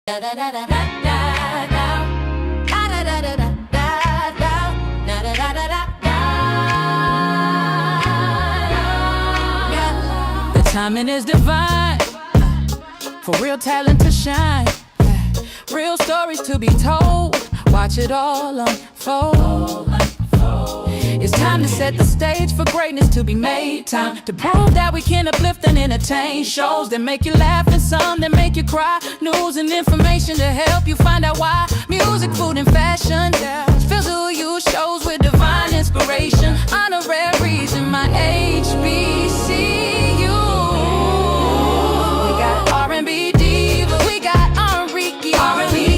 Da da da da da da da da da da da da da da da da da. The timing is divine for real talent to shine, real stories to be told. Watch it all unfold. It's time to set the stage for greatness to be made. Time to prove that we can uplift and entertain. Shows that make you laugh and some that make you cry. News and information to help you find out why. Music, food, and fashion fills who you shows with divine inspiration. Honoraries in my HBCU. We got R&B diva, we got R&B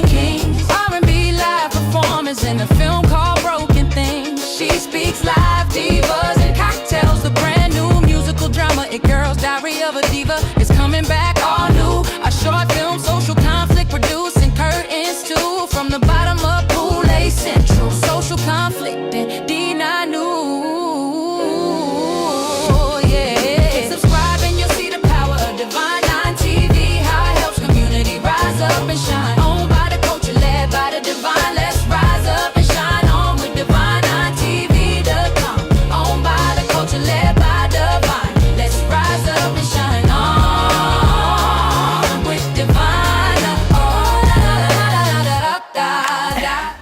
kings, R&B live performers in a film called Broken Things. She speaks live, divas and cocktails, the brand new musical drama. It Girls Diary of a Diva is coming back all new. A short film, social conflict, producing curtains too. From the bottom of Boulay Central, social conflict and D9 News. Yeah, subscribe and you'll see the power of Divine 9 TV. How it helps community rise up and shine. Owned by the culture, led by the divine. Let's rise up and shine on with Divine 9 TV.com. Owned by the culture, led by divine. Let's rise up and shine on with Divine. Oh, da da da da da da da.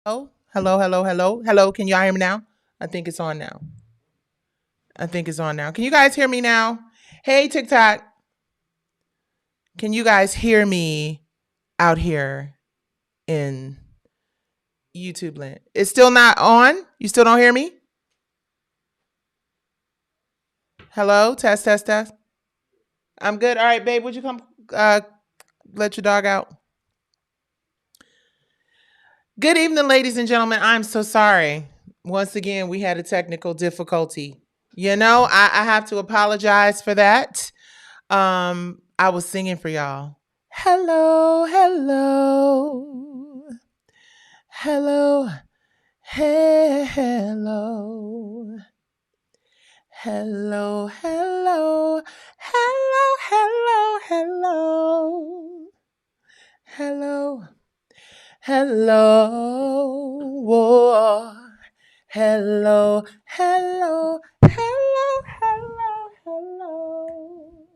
Oh, hello, hello, hello, hello. Can y'all hear me now? I think it's on now. I think it's on now. Can you guys hear me now? Hey, TikTok. Can you guys hear me out here in YouTube land? It's still not on? You still don't hear me? Hello? Test, test, test. I'm good. All right, babe. Would you come let your dog out? Good evening, ladies and gentlemen. I'm so sorry. Once again, we had a technical difficulty. I have to apologize for that. I was singing for y'all. Hello, hello, hello, hello, hello, hello, hello, hello, hello, hello, hello, hello, hello, hello, hello, hello.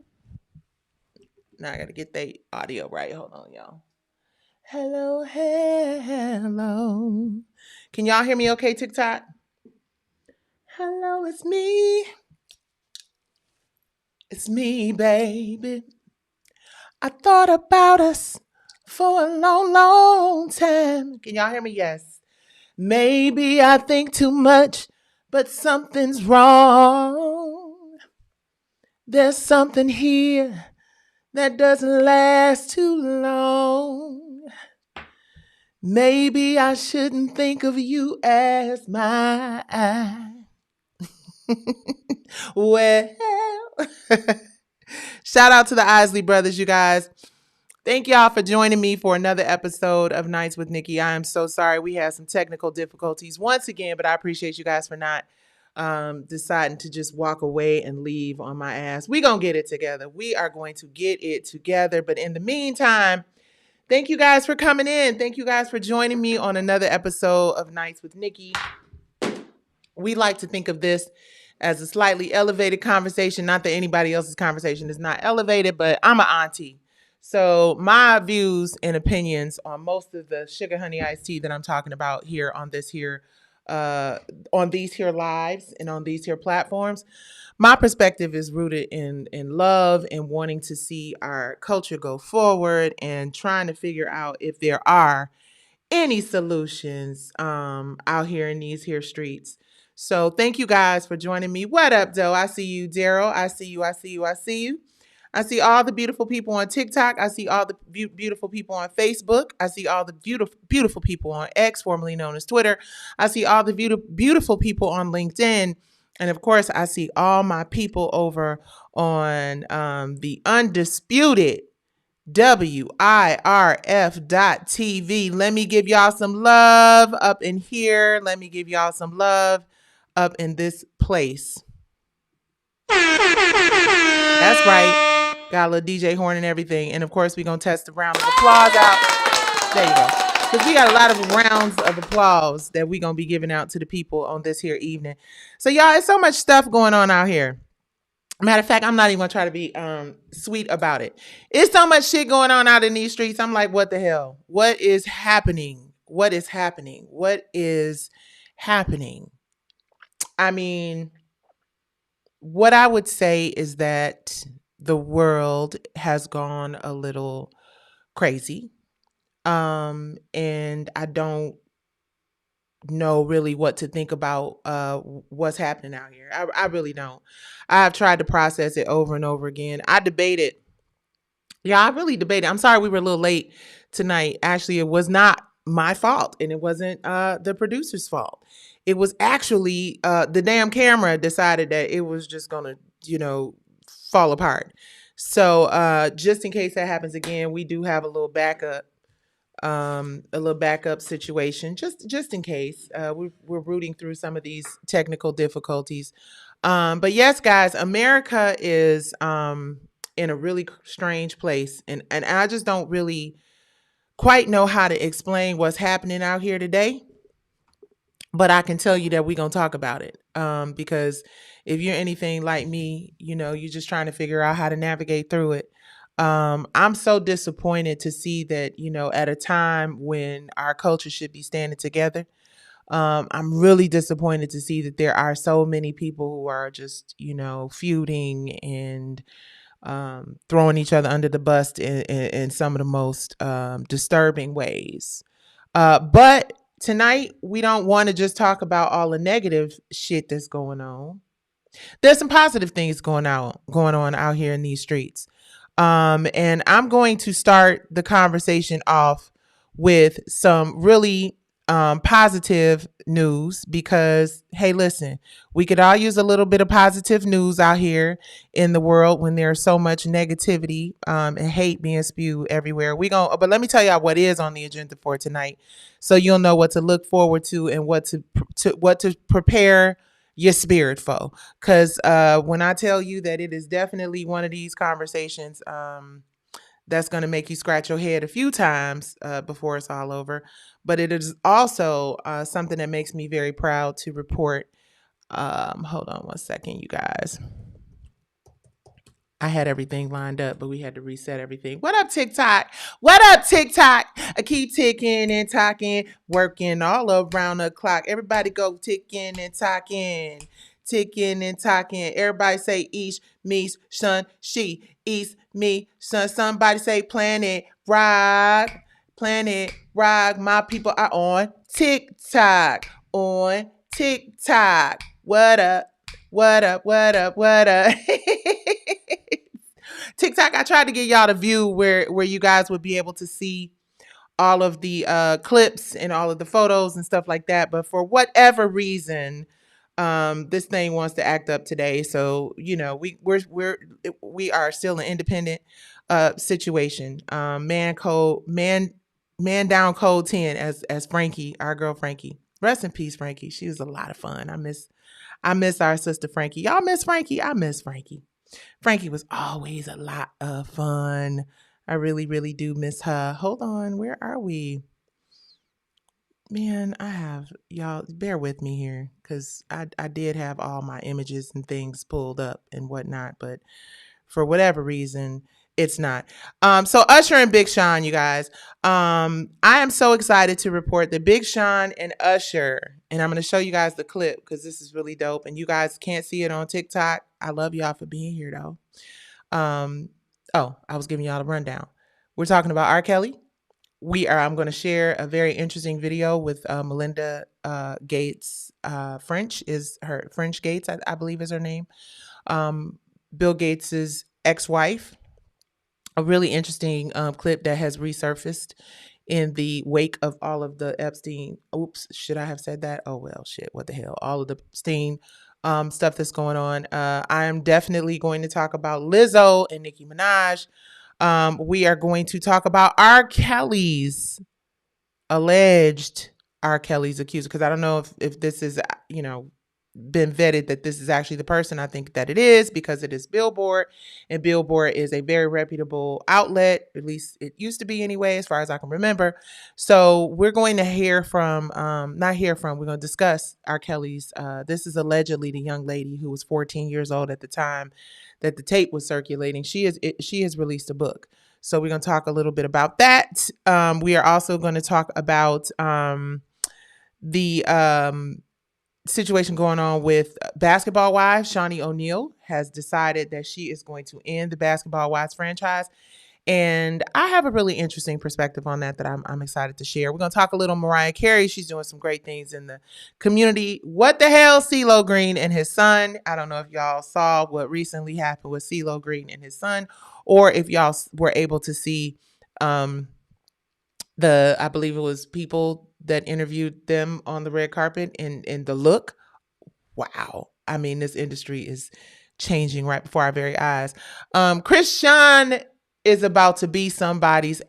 Now I gotta get the audio right. Hold on, y'all. Hello, hello. Can y'all hear me okay, TikTok? Hello, it's me. It's me, baby. I thought about us for a long, long time. Can y'all hear me? Yes. Maybe I think too much, but something's wrong. There's something here that doesn't last too long. Maybe I shouldn't think of you as my well. Shout out to the Isley brothers, you guys. Thank y'all for joining me for another episode of Nights with NickI. I am so sorry we had some technical difficulties once again, but I appreciate you guys for not deciding to just walk away and leave on my ass. We gonna get it together. We are going to get it together. But in the meantime, thank you guys for coming in. Thank you guys for joining me on another episode of Nights with NickI. We like to think of this as a slightly elevated conversation. Not that anybody else's conversation is not elevated, but I'm an auntie. So my views and opinions on most of the sugar honey iced tea that I'm talking about here on these here lives and on these here platforms, my perspective is rooted in love and wanting to see our culture go forward and trying to figure out if there are any solutions out here in these here streets. So thank you guys for joining me. What up, though? I see you, Daryl. I see you. I see you. I see you. I see all the beautiful people on TikTok. I see all the beautiful people on Facebook. I see all the beautiful people on X, formerly known as Twitter. I see all the beautiful people on LinkedIn. And of course, I see all my people over on the undisputed WIRF.TV. Let me give y'all some love up in here. Let me give y'all some love up in this place. That's right. Got a little DJ horn and everything. And of course, we're going to test a round of applause out. There you go. Because we got a lot of rounds of applause that we're going to be giving out to the people on this here evening. So, y'all, it's so much stuff going on out here. Matter of fact, I'm not even gonna try to be sweet about it. It's so much shit going on out in these streets. I'm like, what the hell? What is happening? What is happening? What is happening? I mean, what I would say is that the world has gone a little crazy. And I don't know really what to think about what's happening out here. I really don't. I've tried to process it over and over again. I debated. Yeah, I really debated. I'm sorry we were a little late tonight. Actually, it was not my fault, and it wasn't the producer's fault. It was actually the damn camera decided that it was just gonna, fall apart. So just in case that happens again, we do have a little backup situation just in case. We're rooting through some of these technical difficulties. But yes, guys, America is in a really strange place, and I just don't really quite know how to explain what's happening out here today. But I can tell you that we're gonna talk about it. Because if you're anything like me, you're just trying to figure out how to navigate through it. I'm so disappointed to see that, at a time when our culture should be standing together. I'm really disappointed to see that there are so many people who are just, feuding and throwing each other under the bus in some of the most disturbing ways. But tonight, we don't want to just talk about all the negative shit that's going on. There's some positive things going on out here in these streets. And I'm going to start the conversation off with some really positive news because, hey, listen, we could all use a little bit of positive news out here in the world when there's so much negativity and hate being spewed everywhere. But let me tell y'all what is on the agenda for tonight, so you'll know what to look forward to and what to prepare your spirit for. Because when I tell you that it is definitely one of these conversations that's going to make you scratch your head a few times before it's all over. But it is also something that makes me very proud to report. Hold on one second, you guys. I had everything lined up, but we had to reset everything. What up, TikTok? What up, TikTok? I keep ticking and talking, working all around the clock. Everybody go ticking and talking, ticking and talking. Everybody say each, me, son, she. East, me, son. Somebody say planet rock, planet rock. My people are on TikTok, on TikTok. What up? What up? What up? What up? TikTok, I tried to get y'all the view where you guys would be able to see all of the clips and all of the photos and stuff like that. But for whatever reason, this thing wants to act up today. So we are still an independent situation. Man down code 10 as Frankie, our girl Frankie. Rest in peace, Frankie. She was a lot of fun. I miss our sister Frankie. Y'all miss Frankie? I miss Frankie. Frankie was always a lot of fun. I really, really do miss her. Hold on, where are we? Man, y'all bear with me here because I did have all my images and things pulled up and whatnot, but for whatever reason, it's not. So Usher and Big Sean, you guys. I am so excited to report that Big Sean and Usher, and I'm going to show you guys the clip because this is really dope, and you guys can't see it on TikTok. I love y'all for being here though. I was giving y'all a rundown. We're talking about R. Kelly. I'm going to share a very interesting video with Melinda Gates. French Gates, I believe is her name. Bill Gates's ex-wife. A really interesting clip that has resurfaced in the wake of all of the Epstein. Oops, should I have said that? Oh, well, shit. What the hell? All of the Epstein stuff that's going on. I am definitely going to talk about Lizzo and Nicki Minaj. We are going to talk about alleged R. Kelly's accuser, because I don't know if this is, been vetted that this is actually the person. I think that it is because it is Billboard, and Billboard is a very reputable outlet. At least it used to be anyway, as far as I can remember. So we're going to we're going to discuss R. Kelly's. This is allegedly the young lady who was 14 years old at the time that the tape was circulating. She has released a book. So we're going to talk a little bit about that. We are also going to talk about the situation going on with Basketball Wives. Shawnee O'Neal has decided that she is going to end the Basketball Wives franchise. And I have a really interesting perspective on that I'm excited to share. We're going to talk a little Mariah Carey. She's doing some great things in the community. What the hell, CeeLo Green and his son? I don't know if y'all saw what recently happened with CeeLo Green and his son, or if y'all were able to see I believe it was people that interviewed them on the red carpet and the look. Wow. I mean, this industry is changing right before our very eyes. Christian is about to be somebody's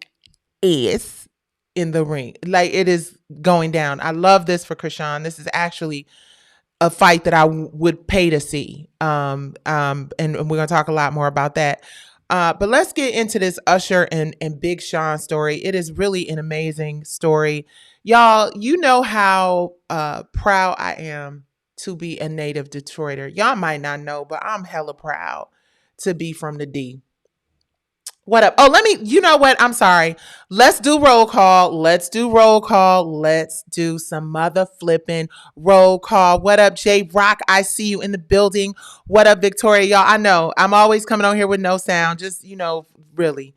ass in the ring. Like, it is going down. I love this for Christian. This is actually a fight that I would pay to see. And we're going to talk a lot more about that. But let's get into this Usher and Big Sean story. It is really an amazing story. Y'all, you know how proud I am to be a native Detroiter. Y'all might not know, but I'm hella proud to be from the D. What up? Oh, you know what? I'm sorry. Let's do roll call. Let's do roll call. Let's do some mother flipping roll call. What up, J Rock? I see you in the building. What up, Victoria? Y'all, I know I'm always coming on here with no sound. Just, really.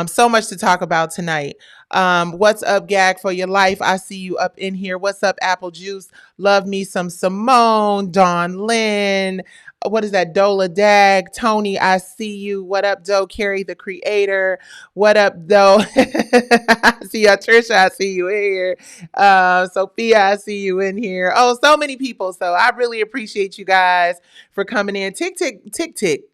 So much to talk about tonight. What's up, Gag for your life? I see you up in here. What's up, Apple Juice? Love me some Simone, Dawn Lynn. What is that? Dola Dag, Tony, I see you. What up, Doe Carey, the creator? What up, Doe? I see you, Trisha. I see you here. Sophia, I see you in here. Oh, so many people. So I really appreciate you guys for coming in. Tick, tick, tick, tick.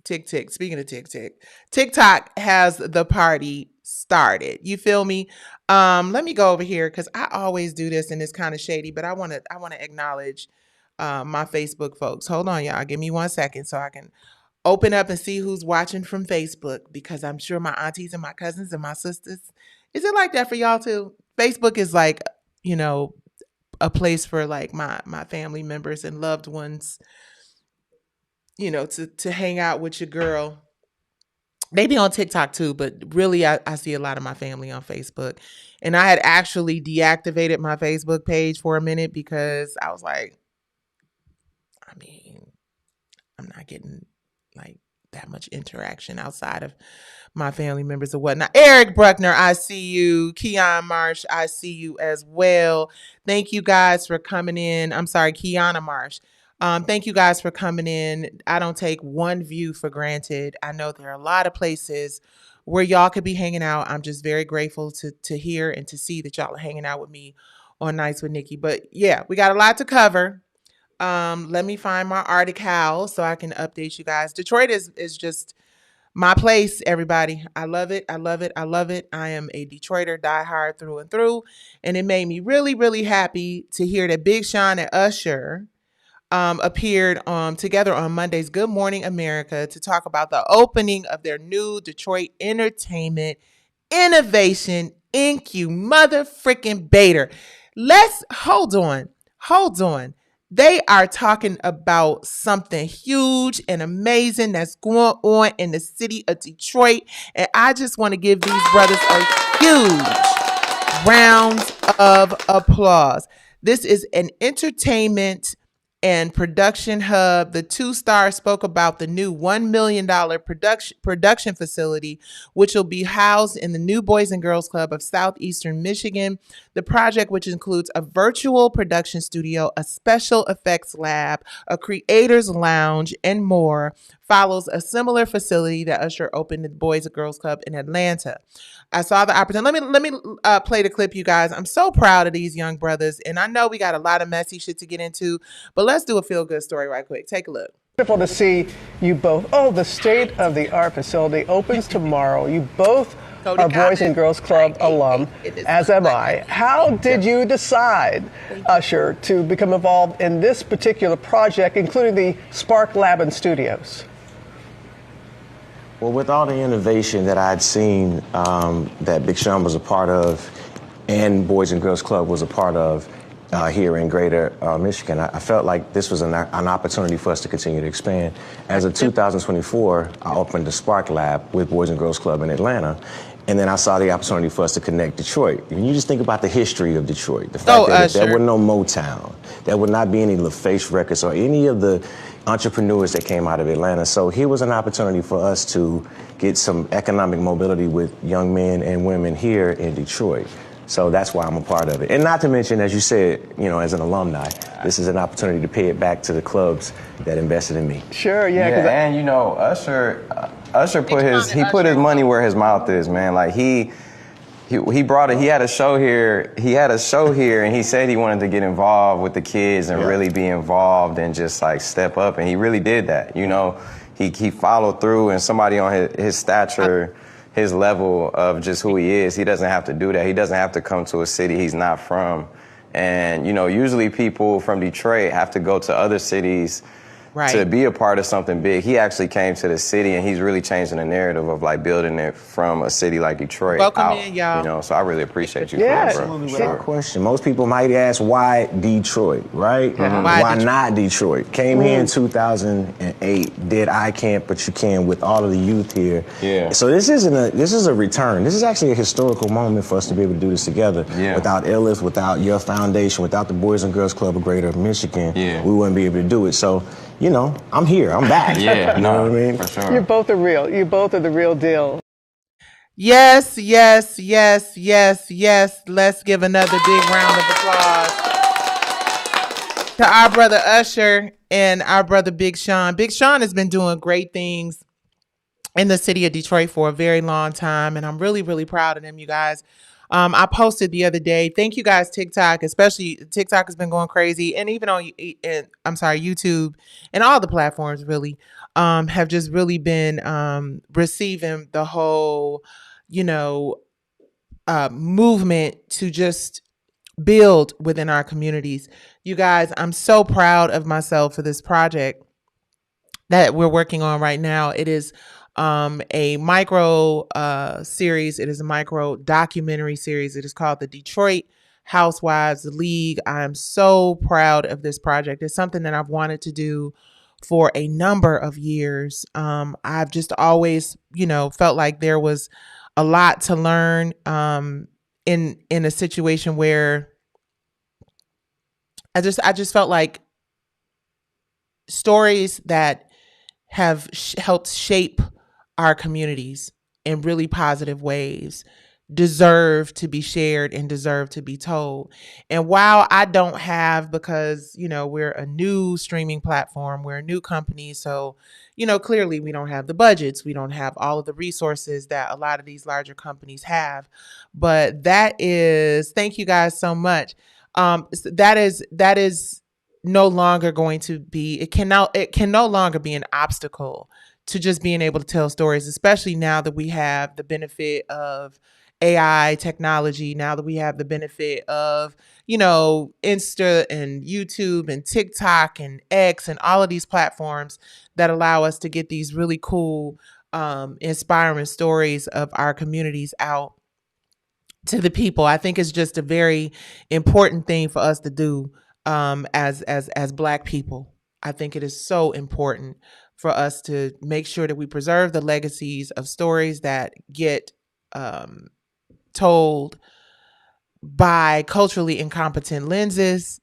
Tick, tick. Speaking of tick, tick, TikTok has the party started. You feel me? Let me go over here because I always do this and it's kind of shady, but I want to acknowledge my Facebook folks. Hold on, y'all. Give me 1 second so I can open up and see who's watching from Facebook, because I'm sure my aunties and my cousins and my sisters. Is it like that for y'all too? Facebook is like, a place for like my family members and loved ones, to hang out with your girl. They be on TikTok too, but really I see a lot of my family on Facebook. And I had actually deactivated my Facebook page for a minute because I was like, I mean, I'm not getting like that much interaction outside of my family members or whatnot. Eric Bruckner, I see you. Keon Marsh, I see you as well. Thank you guys for coming in. I'm sorry, Kiana Marsh. Thank you guys for coming in. I don't take one view for granted. I know there are a lot of places where y'all could be hanging out. I'm just very grateful to hear and to see that y'all are hanging out with me on Nights with Nikki. But yeah, we got a lot to cover. Let me find my article so I can update you guys. Detroit is just my place, everybody. I love it. I love it. I love it. I am a Detroiter, diehard through and through. And it made me really, really happy to hear that Big Sean and USHER appeared together on Monday's Good Morning America to talk about the opening of their new Detroit Entertainment Innovation Mother freaking Bader. Let's hold on. They are talking about something huge and amazing that's going on in the city of Detroit. And I just want to give these brothers a huge round of applause. This is an entertainment and production hub. The two stars spoke about the new $1 million production facility, which will be housed in the new Boys and Girls Club of Southeastern Michigan. The project, which includes a virtual production studio, a special effects lab, a creators lounge, and more, follows a similar facility that USHER opened at the Boys and Girls Club in Atlanta. I saw the opportunity. Let me play the clip, you guys. I'm so proud of these young brothers, and I know we got a lot of messy shit to get into, but let's do a feel-good story right quick. Take a look. Wonderful to see you both. Oh, the state-of-the-art facility opens tomorrow. You both are Boys and Girls Club alum, as am I. How did you decide, USHER, to become involved in this particular project, including the Spark Lab and Studios? Well, with all the innovation that I'd seen that Big Sean was a part of and Boys and Girls Club was a part of here in greater Michigan, I felt like this was an opportunity for us to continue to expand. As of 2024, I opened the Spark Lab with Boys and Girls Club in Atlanta. And then I saw the opportunity for us to connect Detroit. And you just think about the history of Detroit. The fact that there were no Motown, there would not be any LaFace records or any of the entrepreneurs that came out of Atlanta. So here was an opportunity for us to get some economic mobility with young men and women here in Detroit. So that's why I'm a part of it. And not to mention, as you said, as an alumni, this is an opportunity to pay it back to the clubs that invested in me. Sure, yeah. And USHER put his money where his mouth is, man. Like he brought it. He had a show here. And he said he wanted to get involved with the kids and really be involved and just like step up. And he really did that. He followed through. And somebody on his stature, his level of just who he is, he doesn't have to do that. He doesn't have to come to a city he's not from. And usually people from Detroit have to go to other cities to be a part of something big. He actually came to the city, and he's really changing the narrative of like building it from a city like Detroit Welcome out. in, y'all. You know, so I really appreciate you. Yeah, for that, bro. Absolutely, without question. Most people might ask why Detroit, right? Why not Detroit? Came here in 2008, did I Can't But You Can with all of the youth here. Yeah. So this is a return. This is actually a historical moment for us to be able to do this together. Yeah. Without Ellis, without your foundation, without the Boys and Girls Club of Greater Michigan, Yeah. we wouldn't be able to do it. So, you know, I'm here. I'm back. Yeah, You know what I mean? for sure. You both are real. You both are the real deal. Yes, yes, yes, yes, yes. Let's give another big round of applause to our brother Usher and our brother Big Sean. Big Sean has been doing great things in the city of Detroit for a very long time, and I'm really, really proud of them, you guys. I posted the other day. Thank you guys, TikTok, especially TikTok has been going crazy, and even on YouTube and all the platforms really have just really been receiving the whole, movement to just build within our communities. You guys, I'm so proud of myself for this project that we're working on right now. It is a micro series. It is a micro documentary series. It is called the Detroit Housewives League. I'm so proud of this project. It's something that I've wanted to do for a number of years. I've just always, felt like there was a lot to learn in a situation where I just felt like stories that have helped shape our communities in really positive ways deserve to be shared and deserve to be told. And while I don't have, because, we're a new streaming platform, we're a new company. So, clearly we don't have the budgets. We don't have all of the resources that a lot of these larger companies have. But thank you guys so much. That is no longer going to be, it can no longer be an obstacle to just being able to tell stories, especially now that we have the benefit of AI technology, now that we have the benefit of, Insta and YouTube and TikTok and X and all of these platforms that allow us to get these really cool, inspiring stories of our communities out to the people. I think it's just a very important thing for us to do as Black people. I think it is so important for us to make sure that we preserve the legacies of stories that get told by culturally incompetent lenses,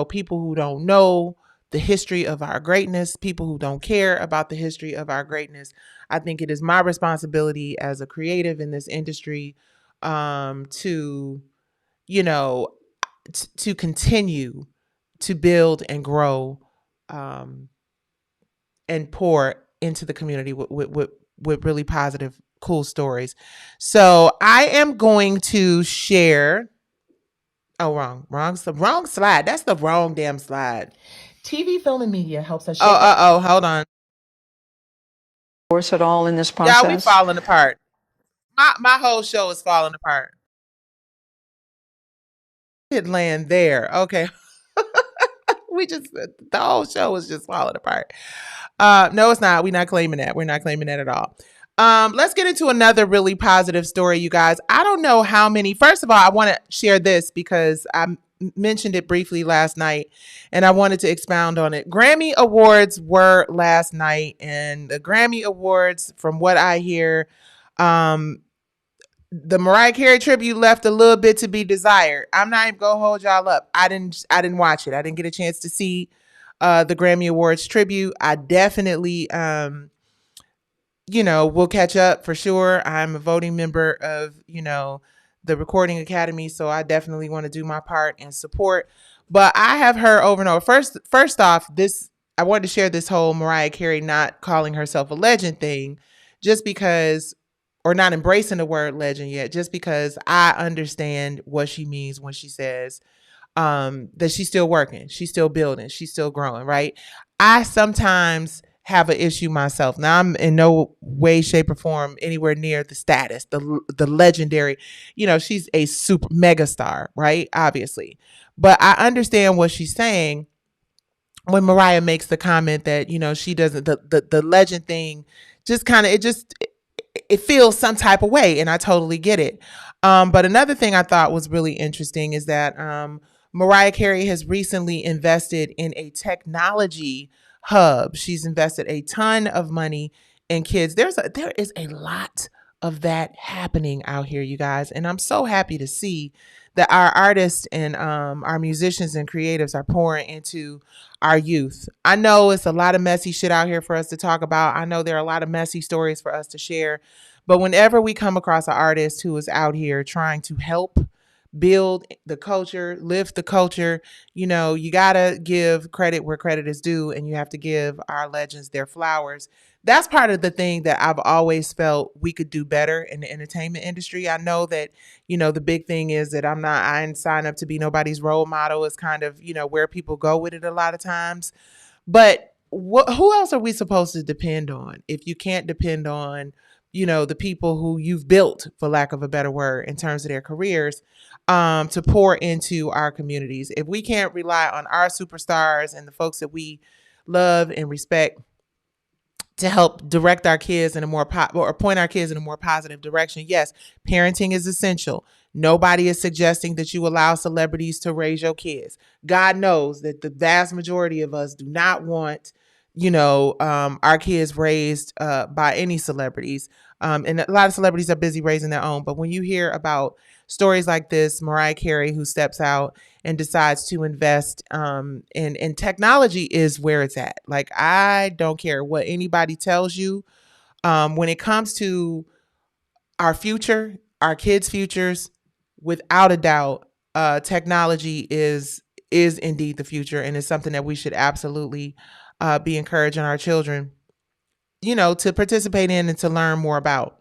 people who don't know the history of our greatness, people who don't care about the history of our greatness. I think it is my responsibility as a creative in this industry to, to continue to build and grow and pour into the community with really positive, cool stories. So I am going to share. Oh, wrong slide. That's the wrong damn slide. TV, film, and media helps us. Hold on. Force at all in this process? Yeah, we falling apart. My whole show is falling apart. It land there. Okay. The whole show is just falling apart. No, it's not. We're not claiming that. We're not claiming that at all. Let's get into another really positive story, you guys. I don't know how many. First of all, I want to share this because I mentioned it briefly last night and I wanted to expound on it. Grammy Awards were last night, and the Grammy Awards, from what I hear, the Mariah Carey tribute left a little bit to be desired. I'm not even gonna hold y'all up. I didn't watch it. I didn't get a chance to see the Grammy Awards tribute. I definitely we'll catch up for sure. I'm a voting member of, the Recording Academy, so I definitely want to do my part and support. But I have heard over and over. First off, I wanted to share this whole Mariah Carey not calling herself a legend thing, just because, or not embracing the word legend yet, just because I understand what she means when she says that she's still working, she's still building, she's still growing, right? I sometimes have an issue myself. Now, I'm in no way, shape, or form anywhere near the status, the legendary, she's a super mega star, right? Obviously. But I understand what she's saying when Mariah makes the comment that, she doesn't, the legend thing just kind of, it feels some type of way. And I totally get it. But another thing I thought was really interesting is that Mariah Carey has recently invested in a technology hub. She's invested a ton of money in kids. There is a lot of that happening out here, you guys. And I'm so happy to see that our artists and our musicians and creatives are pouring into our youth. I know it's a lot of messy shit out here for us to talk about. I know there are a lot of messy stories for us to share. But whenever we come across an artist who is out here trying to help build the culture, lift the culture, you got to give credit where credit is due, and you have to give our legends their flowers. That's part of the thing that I've always felt we could do better in the entertainment industry. I know that, the big thing is that I didn't sign up to be nobody's role model. Is kind of, where people go with it a lot of times. But who else are we supposed to depend on if you can't depend on, the people who you've built, for lack of a better word, in terms of their careers, to pour into our communities? If we can't rely on our superstars and the folks that we love and respect to help direct our kids in a more or point our kids in a more positive direction. Yes, parenting is essential. Nobody is suggesting that you allow celebrities to raise your kids. God knows that the vast majority of us do not want, our kids raised by any celebrities. And a lot of celebrities are busy raising their own. But when you hear about stories like this, Mariah Carey, who steps out and decides to invest in technology, is where it's at. Like, I don't care what anybody tells you. When it comes to our future, our kids' futures, without a doubt, technology is indeed the future, and it's something that we should absolutely be encouraging our children, to participate in and to learn more about.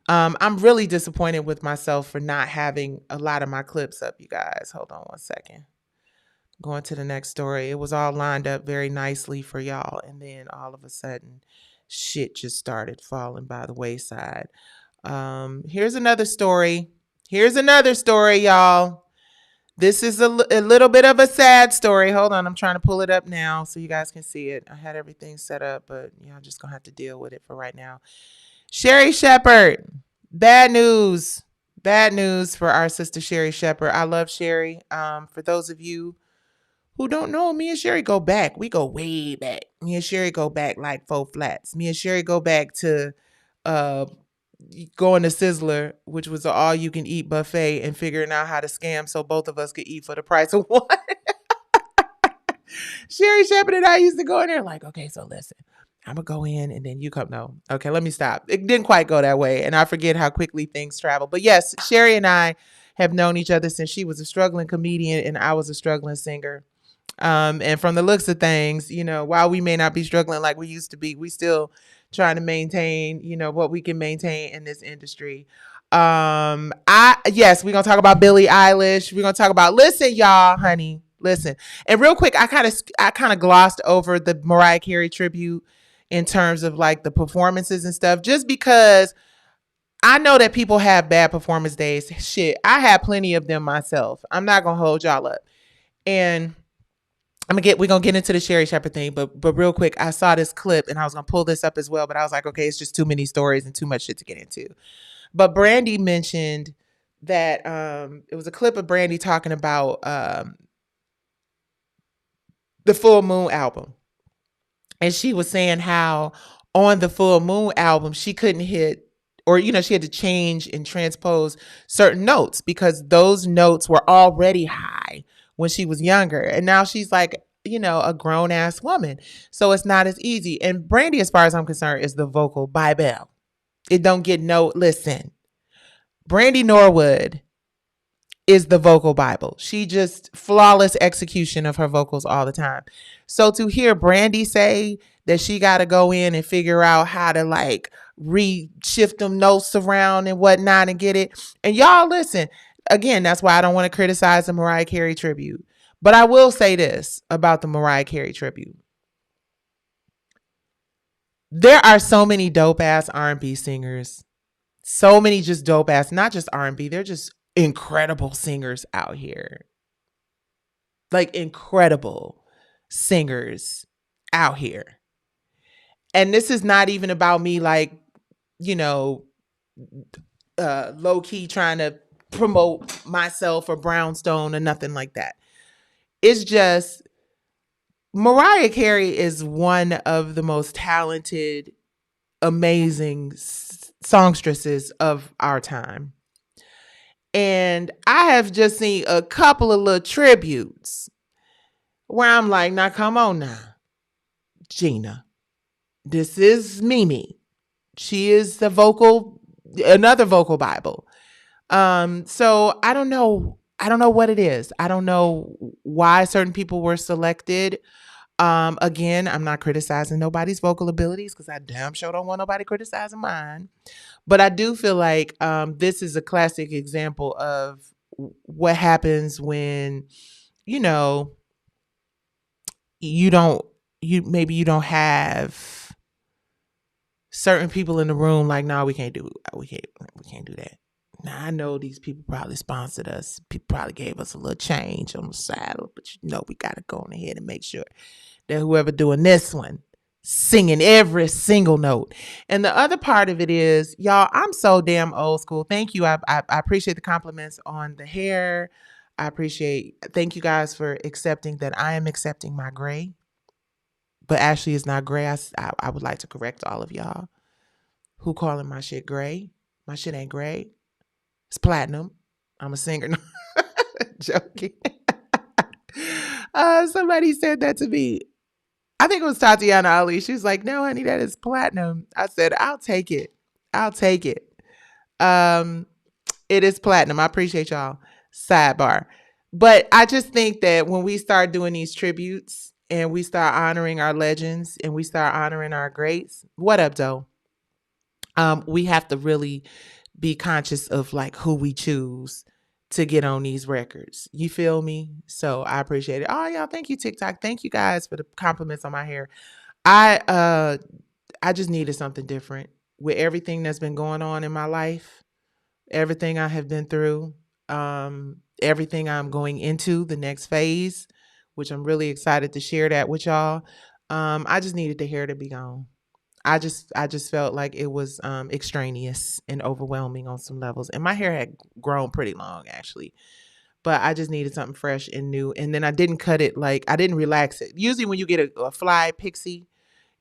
I'm really disappointed with myself for not having a lot of my clips up, you guys. Hold on one second. Going to the next story. It was all lined up very nicely for y'all, and then all of a sudden, shit just started falling by the wayside. Here's another story. Y'all. This is a little bit of a sad story. Hold on, I'm trying to pull it up now so you guys can see it. I had everything set up, but I'm just gonna have to deal with it for right now. Sherri Shepherd. Bad news for our sister Sherri Shepherd. I love Sherri. For those of you who don't know, me and Sherri go back. We go way back. Me and Sherri go back like 4 flats. Me and Sherri go back to going to Sizzler, which was an all-you-can-eat buffet, and figuring out how to scam so both of us could eat for the price of one. Sherri Shepherd and I used to go in there like, okay, so listen, I'm going to go in and then you come. No. Okay, let me stop. It didn't quite go that way, and I forget how quickly things travel. But yes, Sherri and I have known each other since she was a struggling comedian and I was a struggling singer. And from the looks of things, while we may not be struggling like we used to be, we still trying to maintain, what we can maintain in this industry. We're gonna talk about Billie Eilish. We're gonna talk about, listen, y'all, honey, listen. And real quick, I kind of glossed over the Mariah Carey tribute in terms of like the performances and stuff, just because I know that people have bad performance days. Shit, I had plenty of them myself. I'm not gonna hold y'all up. And we're gonna get into the Sherri Shepherd thing, but real quick, I saw this clip and I was gonna pull this up as well, but I was like, okay, it's just too many stories and too much shit to get into. But Brandy mentioned that it was a clip of Brandy talking about the Full Moon album. And she was saying how on the Full Moon album, she couldn't hit, or, she had to change and transpose certain notes because those notes were already high when she was younger. And now she's like, a grown ass woman. So it's not as easy. And Brandy, as far as I'm concerned, is the vocal Bible. It don't get listen. Brandy Norwood is the vocal Bible. She just flawless execution of her vocals all the time. So to hear Brandy say that she got to go in and figure out how to like shift them notes around and whatnot and get it. And y'all listen, again, that's why I don't want to criticize the Mariah Carey tribute. But I will say this about the Mariah Carey tribute. There are so many dope ass R&B singers. So many just dope ass, not just R&B. They're just incredible singers out here. Like incredible. singers out here. And this is not even about me like, you know, low key trying to promote myself or Brownstone or nothing like that. It's just Mariah Carey is one of the most talented, amazing songstresses of our time. And I have just seen a couple of little tributes where I'm like, now come on now, Gina. This is Mimi. She is another vocal Bible. So I don't know. I don't know what it is. I don't know why certain people were selected. Again, I'm not criticizing nobody's vocal abilities because I damn sure don't want nobody criticizing mine. But I do feel like this is a classic example of what happens when, you know, you don't have certain people in the room like, no, we can't do that. Now I know these people probably sponsored us. People probably gave us a little change on the side, but you know we gotta go on ahead and make sure that whoever doing this one singing every single note. And the other part of it is, y'all, I'm so damn old school. Thank you. I appreciate the compliments on the hair. Thank you guys for accepting that I am accepting my gray. But actually it's not gray. I would like to correct all of y'all who calling my shit gray. My shit ain't gray. It's platinum. I'm a singer. Joking. Somebody said that to me. I think it was Tatiana Ali. She was like, no, honey, that is platinum. I said, I'll take it. It is platinum. I appreciate y'all. Sidebar. But I just think that when we start doing these tributes and we start honoring our legends and we start honoring our greats, what up, though? We have to really be conscious of like who we choose to get on these records. You feel me? So I appreciate it. Oh, y'all, thank you, TikTok. Thank you guys for the compliments on my hair. I just needed something different with everything that's been going on in my life, everything I have been through, everything I'm going into the next phase, which I'm really excited to share that with y'all. I just needed the hair to be gone. I just felt like it was extraneous and overwhelming on some levels. And my hair had grown pretty long, actually. But I just needed something fresh and new. And then I didn't cut it I didn't relax it. Usually when you get a fly pixie,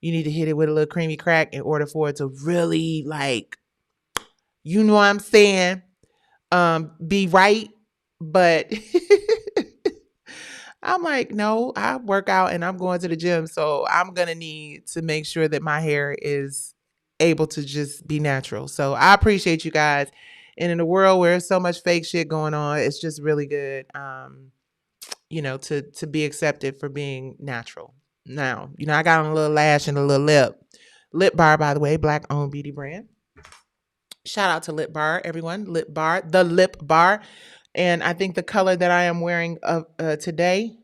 you need to hit it with a little creamy crack in order for it to really you know what I'm saying, be right. But I'm like, no, I work out and I'm going to the gym. So I'm going to need to make sure that my hair is able to just be natural. So I appreciate you guys. And in a world where there's so much fake shit going on, it's just really good, to be accepted for being natural. Now, I got on a little lash and a little lip. Lip Bar, by the way, Black-owned beauty brand. Shout out to Lip Bar, everyone. Lip Bar, the Lip Bar. And I think the color that I am wearing today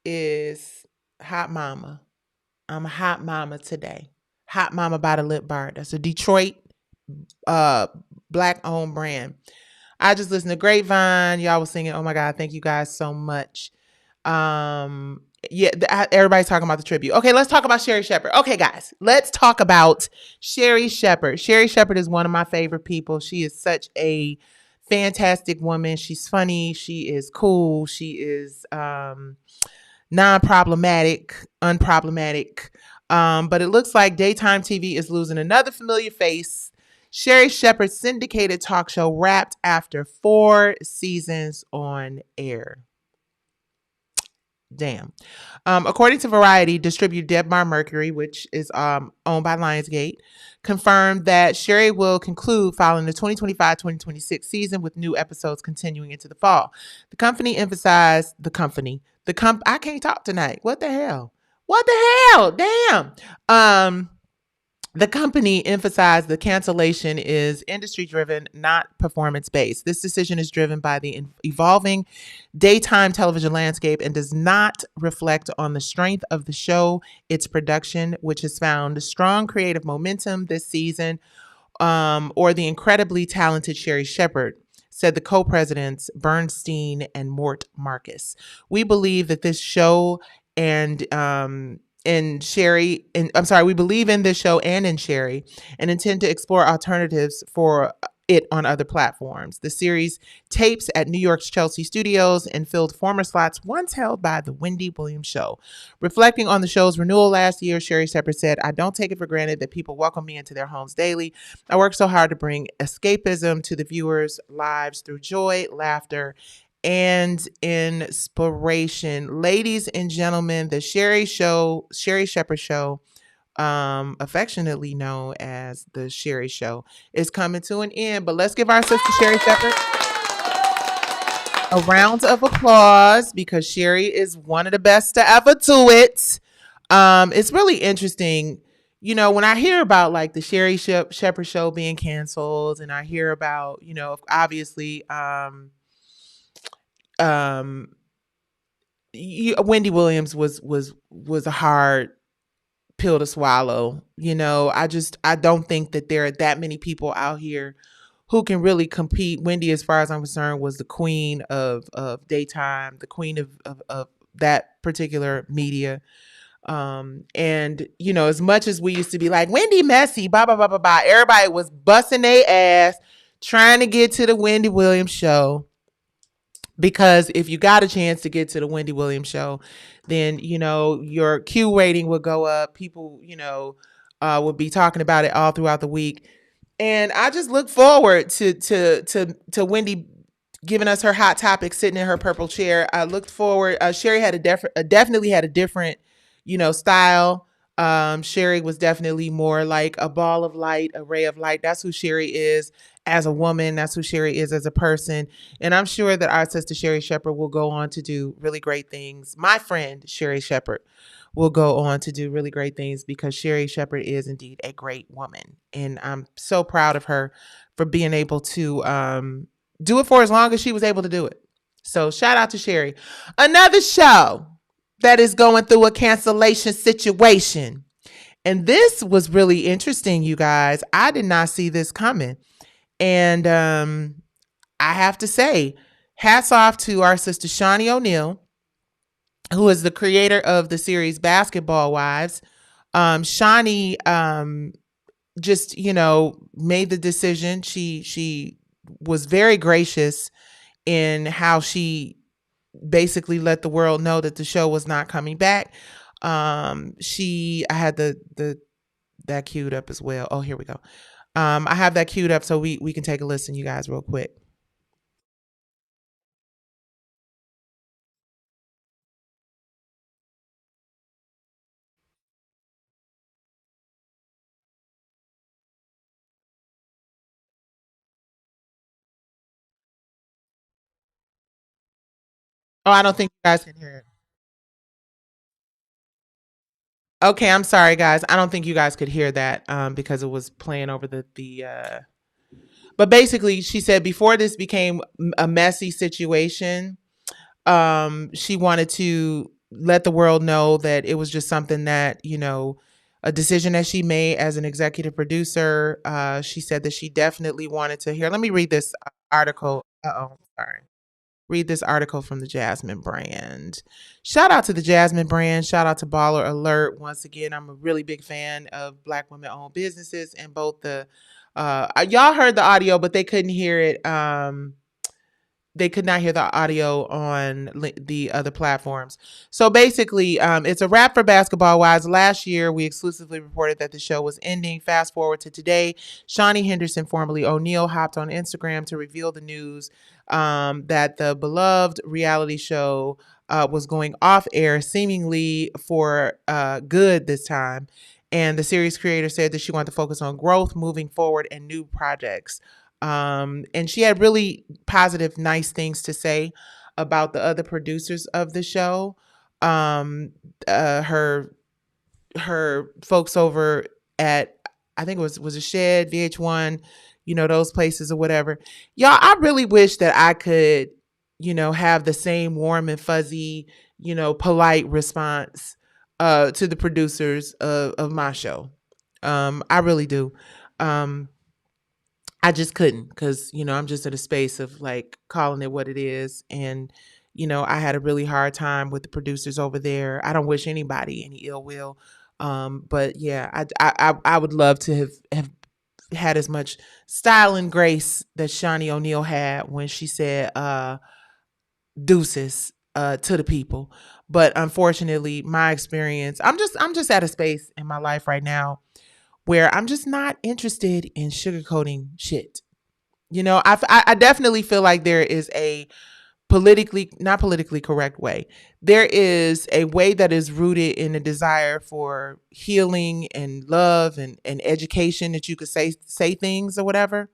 is Hot Mama. I'm a Hot Mama today. Hot Mama by the Lip Bar. That's a Detroit Black-owned brand. I just listened to Grapevine. Y'all was singing. Oh my God, thank you guys so much. Everybody's talking about the tribute. Okay, let's talk about Sherri Shepherd. Okay, guys, let's talk about Sherri Shepherd. Sherri Shepherd is one of my favorite people. She is such a fantastic woman. She's funny. She is cool. She is non-problematic, unproblematic. But it looks like daytime TV is losing another familiar face. Sherri Shepherd's syndicated talk show wrapped after 4 seasons on air. Damn. According to Variety, distributor Debmar Mercury, which is owned by Lionsgate, confirmed that Sherri will conclude following the 2025-2026 season with new episodes continuing into the fall. The company emphasized I can't talk tonight. What the hell? Damn. The company emphasized the cancellation is industry-driven, not performance-based. This decision is driven by the evolving daytime television landscape and does not reflect on the strength of the show, its production, which has found strong creative momentum this season, or the incredibly talented Sherri Shepherd, said the co-presidents Bernstein and Mort Marcus. We believe that this show and Sherry, and I'm sorry, we believe in this show and in Sherry, and intend to explore alternatives for it on other platforms. The series tapes at New York's Chelsea Studios and filled former slots once held by The Wendy Williams Show. Reflecting on the show's renewal last year, Sherry Shepherd said, I don't take it for granted that people welcome me into their homes daily. I work so hard to bring escapism to the viewers' lives through joy, laughter, and inspiration. Ladies and gentlemen, the Sherry Shepherd Show, affectionately known as the Sherry Show, is coming to an end. But let's give our sister Sherry Shepherd a round of applause because Sherry is one of the best to ever do it. It's really interesting, when I hear about like the Sherry Shepherd Show being canceled, and I hear about, obviously, Wendy Williams was a hard pill to swallow. I don't think that there are that many people out here who can really compete. Wendy, as far as I'm concerned, was the queen of daytime, the queen of that particular media. And as much as we used to be like Wendy messy, blah blah blah blah blah, everybody was busting their ass trying to get to the Wendy Williams Show. Because if you got a chance to get to the Wendy Williams Show, then your Q rating would go up. People would be talking about it all throughout the week, and I just look forward to Wendy giving us her hot topic, sitting in her purple chair. I looked forward. Sherry had definitely had a different style. Sherry was definitely more like a ball of light, a ray of light. That's who Sherry is as a woman. That's who Sherry is as a person. And I'm sure that our sister Sherry Shepherd will go on to do really great things. My friend Sherry Shepherd will go on to do really great things because Sherry Shepherd is indeed a great woman. And I'm so proud of her for being able to do it for as long as she was able to do it. So shout out to Sherry. Another show that is going through a cancellation situation. And this was really interesting, you guys. I did not see this coming. And I have to say, hats off to our sister Shawnee O'Neal, who is the creator of the series Basketball Wives. Shawnee just, made the decision. She was very gracious in how she basically let the world know that the show was not coming back. I had that queued up as well. Oh, here we go. I have that queued up so we can take a listen, you guys, real quick. Oh, I don't think you guys can hear it. Okay, I'm sorry, guys. I don't think you guys could hear that because it was playing over the. But basically, she said before this became a messy situation, she wanted to let the world know that it was just something that a decision that she made as an executive producer. She said that she definitely wanted to hear. Let me read this article. Sorry. Read this article from the Jasmine brand. Shout out to the Jasmine brand. Shout out to Baller Alert. Once again, I'm a really big fan of Black women-owned businesses, and both the y'all heard the audio, but they couldn't hear it. They could not hear the audio on the other platforms. So basically, it's a wrap for Basketball Wives. Last year, we exclusively reported that the show was ending. Fast forward to today, Shawnee Henderson, formerly O'Neal, hopped on Instagram to reveal the news that the beloved reality show was going off air, seemingly for good this time. And the series creator said that she wanted to focus on growth moving forward and new projects. And she had really positive, nice things to say about the other producers of the show. Her folks over at, I think it was a Shed, VH1, those places or whatever. Y'all, I really wish that I could, have the same warm and fuzzy, polite response to the producers of my show. I really do. I just couldn't, because, I'm just at a space of like calling it what it is. And, I had a really hard time with the producers over there. I don't wish anybody any ill will. But yeah, I would love to have had as much style and grace that Shawnee O'Neal had when she said deuces to the people. But unfortunately, my experience, I'm just at a space in my life right now where I'm just not interested in sugarcoating shit. I definitely feel like there is a not politically correct way. There is a way that is rooted in a desire for healing and love and education, that you could say things or whatever.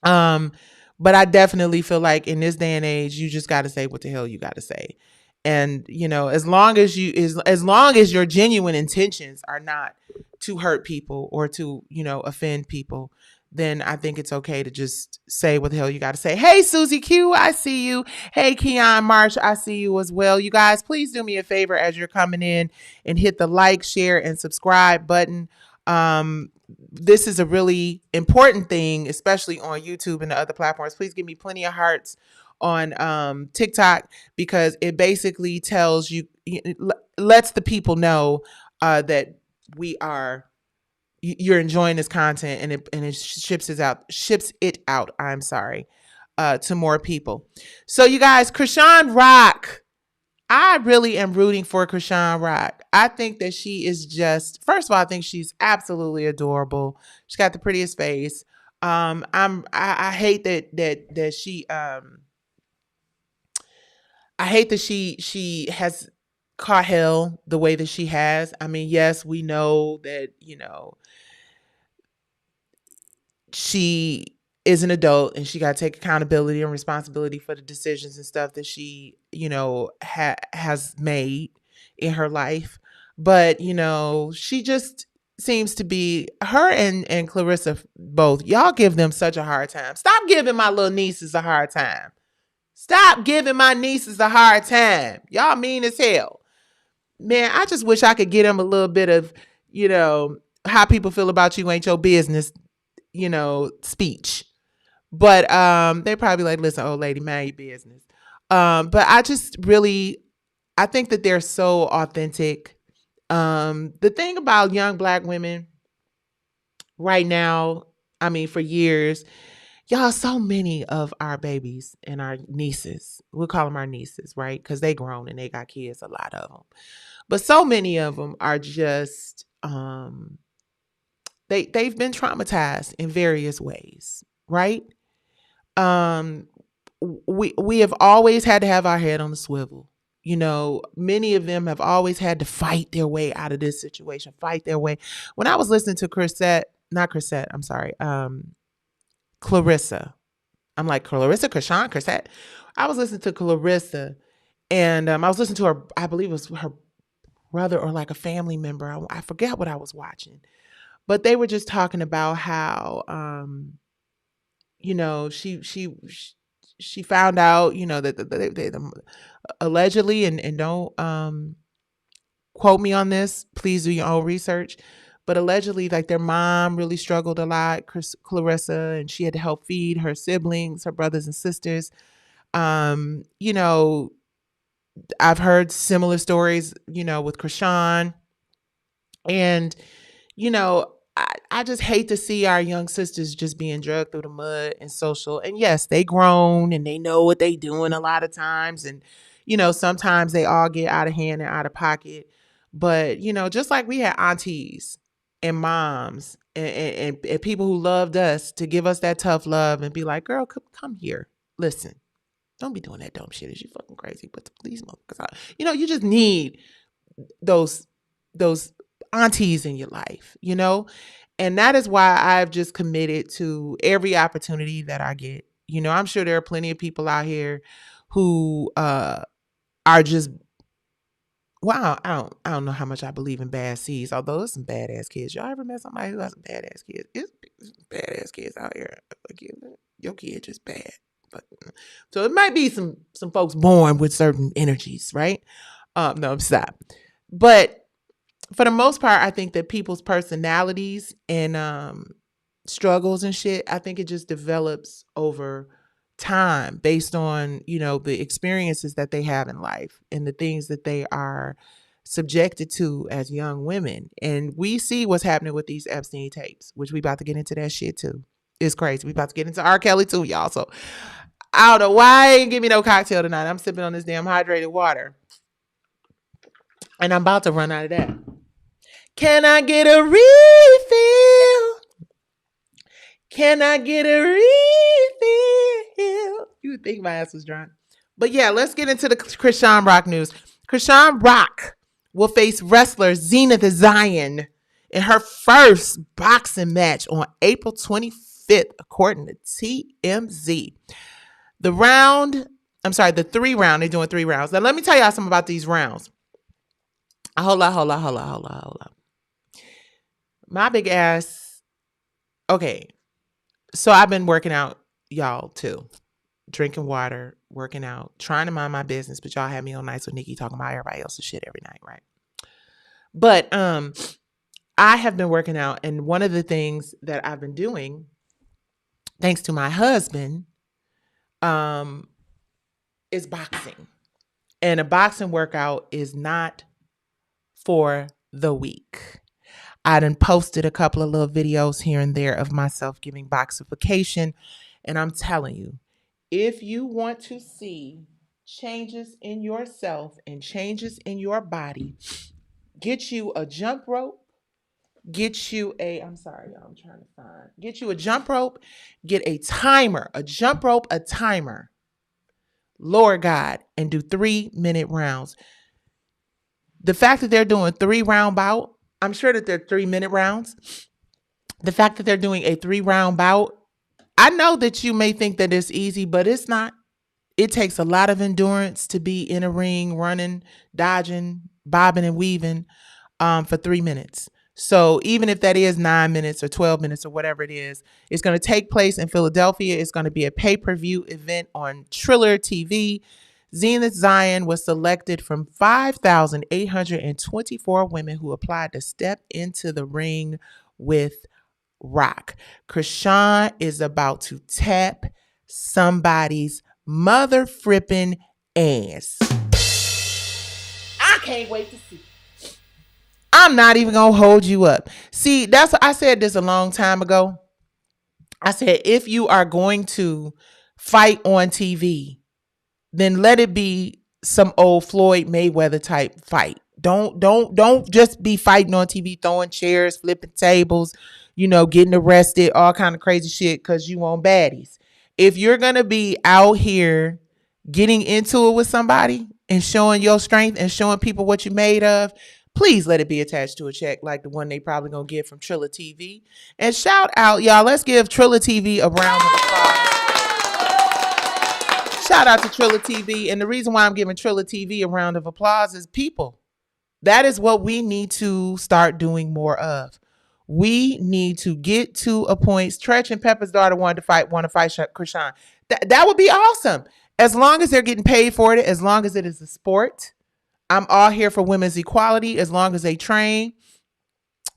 Um, but I definitely feel like in this day and age, you just got to say what the hell you got to say. And as long as as long as your genuine intentions are not to hurt people or to offend people, then I think it's okay to just say what the hell you got to say. Hey, Susie Q, I see you. Hey, Keon Marsh, I see you as well. You guys, please do me a favor as you're coming in and hit the like, share, and subscribe button. This is a really important thing, especially on YouTube and the other platforms. Please give me plenty of hearts on TikTok, because it basically tells you, lets the people know that you're enjoying this content, and it ships it out. I'm sorry, to more people. So you guys, Krishan Rock. I really am rooting for Krishan Rock. I think that she is just, first of all, I think she's absolutely adorable. She's got the prettiest face. I hate that she I hate that she has caught hell the way that she has. I mean, yes, we know that, she is an adult and she got to take accountability and responsibility for the decisions and stuff that she, has made in her life. But, she just seems to be, her and Clarissa both, y'all give them such a hard time. Stop giving my little nieces a hard time. Stop giving my nieces a hard time. Y'all mean as hell. Man, I just wish I could get them a little bit of, how people feel about you ain't your business, speech. But they probably like, listen, old lady, mind your business. But I think that they're so authentic. The thing about young Black women right now, I mean, for years, y'all, so many of our babies and our nieces, we'll call them our nieces, right? Because they grown and they got kids, a lot of them. But so many of them are just, they've been traumatized in various ways, right? We have always had to have our head on the swivel. Many of them have always had to fight their way out of this situation, fight their way. When I was listening to Clarissa. I'm like, Clarissa, Krishan, Chrisette. I was listening to Clarissa, and I was listening to her, I believe it was her brother or like a family member. I forget what I was watching. But they were just talking about how, she found out, that they allegedly, and don't quote me on this, please do your own research, but allegedly, like, their mom really struggled a lot, Clarissa, and she had to help feed her siblings, her brothers and sisters. I've heard similar stories, with Krishan. And, I just hate to see our young sisters just being dragged through the mud and social. And yes, they grown and they know what they doing a lot of times. And, sometimes they all get out of hand and out of pocket. But, just like we had aunties and moms and people who loved us to give us that tough love and be like, girl, come here. Listen, don't be doing that dumb shit. Is you fucking crazy? But please, motherfuckers out. You just need those aunties in your life, and that is why I've just committed to every opportunity that I get. I'm sure there are plenty of people out here who are just, wow, I don't know how much I believe in bad seeds, although there's some badass kids. Y'all ever met somebody who has some badass kids? It's badass kids out here. Your kid just bad. But so it might be some folks born with certain energies, right? No, stop. But for the most part, I think that people's personalities and struggles and shit. I think it just develops over time based on, the experiences that they have in life and the things that they are subjected to as young women. And we see what's happening with these Epstein tapes, which we about to get into that shit too. It's crazy. We about to get into R. Kelly too, y'all. So I don't know why I ain't give me no cocktail tonight. I'm sipping on this damn hydrated water. And I'm about to run out of that. Can I get a refill? Can I get a refill? You would think my ass was drunk. But yeah, let's get into the Krishan Rock news. Krishan Rock will face wrestler Zenith Zion in her first boxing match on April 25th, according to TMZ. The 3-round, they're doing 3 rounds. Now, let me tell y'all something about these rounds. Hold on. My big ass. Okay. So I've been working out, y'all, too. Drinking water, working out, trying to mind my business, but y'all have me on Nights with NickI talking about everybody else's shit every night, right? But I have been working out, and one of the things that I've been doing, thanks to my husband, is boxing. And a boxing workout is not for the weak. I done posted a couple of little videos here and there of myself giving boxification. And I'm telling you, if you want to see changes in yourself and changes in your body, get you a jump rope, get you a jump rope, get a timer, a jump rope, a timer, Lord God, and do 3-minute rounds. The fact that they're doing 3-round bout, I'm sure that they're 3-minute rounds. The fact that they're doing a 3-round bout, I know that you may think that it's easy, but it's not. It takes a lot of endurance to be in a ring, running, dodging, bobbing and weaving for 3 minutes. So even if that is 9 minutes or 12 minutes or whatever it is, it's going to take place in Philadelphia. It's going to be a pay-per-view event on Triller TV. Zenith Zion was selected from 5,824 women who applied to step into the ring with Rock. Krishan is about to tap somebody's mother frippin' ass. I can't wait to see. I'm not even gonna hold you up. See, that's what I said this a long time ago. I said, if you are going to fight on TV, then let it be some old Floyd Mayweather type fight. Don't just be fighting on TV, throwing chairs, flipping tables, getting arrested, all kind of crazy shit because you want baddies. If you're gonna be out here getting into it with somebody and showing your strength and showing people what you're made of, please let it be attached to a check like the one they probably gonna get from Triller TV. And shout out, y'all. Let's give Triller TV a round of applause. Shout out to Triller TV. And the reason why I'm giving Triller TV a round of applause is people. That is what we need to start doing more of. We need to get to a point. Stretch and Pepper's daughter want to fight Krishan. That would be awesome. As long as they're getting paid for it, as long as it is a sport. I'm all here for women's equality as long as they train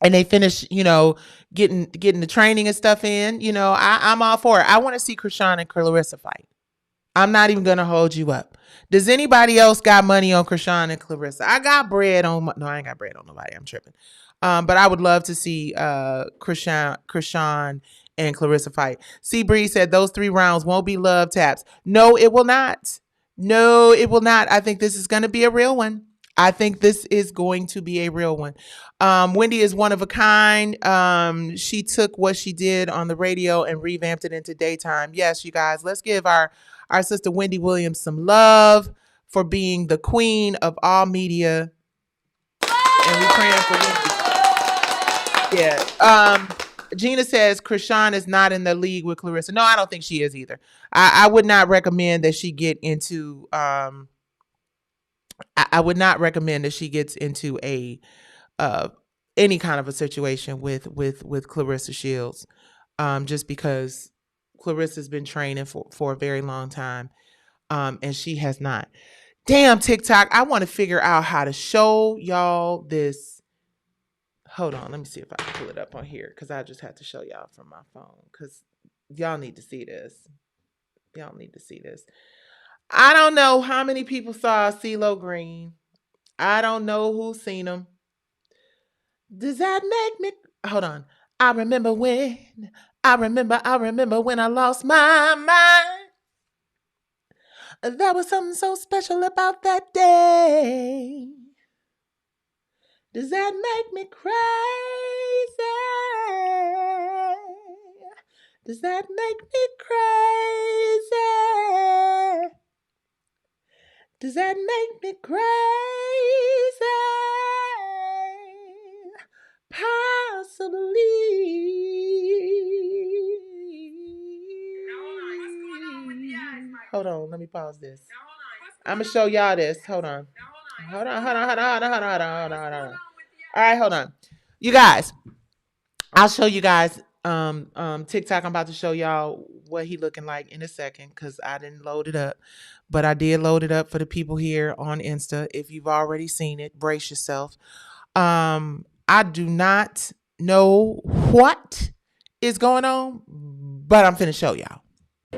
and they finish, getting the training and stuff in. I'm all for it. I want to see Krishan and Clarissa fight. I'm not even going to hold you up. Does anybody else got money on Krishan and Clarissa? I got bread on. No, I ain't got bread on nobody. I'm tripping. But I would love to see Krishan and Clarissa fight. C. Bree said those 3 rounds won't be love taps. No, it will not. No, it will not. I think this is going to be a real one. Wendy is one of a kind. She took what she did on the radio and revamped it into daytime. Yes, you guys, let's give our sister Wendy Williams some love for being the queen of all media. And we're praying for Wendy. Yeah. Gina says Krishan is not in the league with Clarissa. No, I don't think she is either. I would not recommend that she get into I would not recommend that she gets into a any kind of a situation with Clarissa Shields, just because Clarissa's been training for a very long time, and she has not. Damn, TikTok! I want to figure out how to show y'all this. hold on. Let me see if I can pull it up on here because I just had to show y'all from my phone because y'all need to see this. Y'all need to see this. I don't know how many people saw CeeLo Green. I don't know who's seen him. Does that make me... Hold on. I remember when I lost my mind. There was something so special about that day. Does that make me crazy? Does that make me crazy? Does that make me crazy? Possibly. Hold on, let me pause this. I'm gonna show y'all this. Hold on. Hold on. All right, hold on. You guys, I'll show you guys TikTok. I'm about to show y'all what he looking like in a second because I didn't load it up. But I did load it up for the people here on Insta. If you've already seen it, brace yourself. I do not know what is going on, but I'm finna show y'all.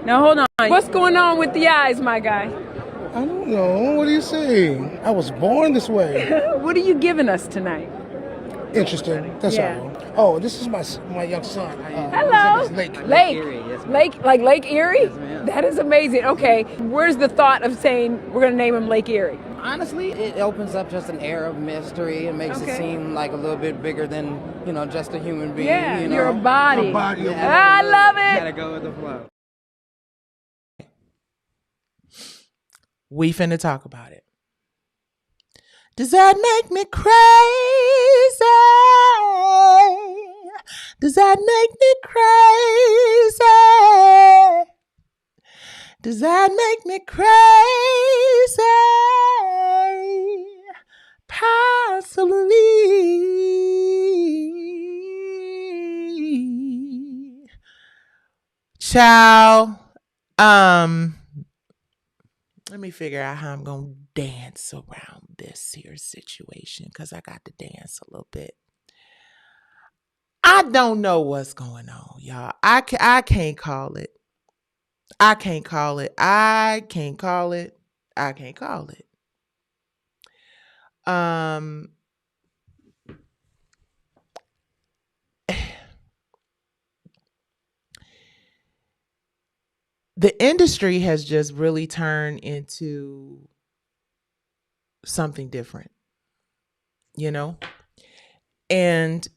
Now hold on. What's going on with the eyes, my guy? I don't know. What do you say? I was born this way. What are you giving us tonight? Interesting. That's all. Oh, this is my young son. Hello. Lake. Lake Erie? Yes, that is amazing. Okay, where's the thought of saying we're going to name him Lake Erie? Honestly, it opens up just an air of mystery and makes it seem like a little bit bigger than, just a human being. Yeah, you know? you're a body. Yeah. I love it. Gotta go with the flow. We finna talk about it. Does that make me crazy? Does that make me crazy? Does that make me crazy? Possibly. Ciao. Let me figure out how I'm going to dance around this here situation because I got to dance a little bit. I don't know what's going on, y'all. I can't call it. I can't call it. The industry has just really turned into something different, and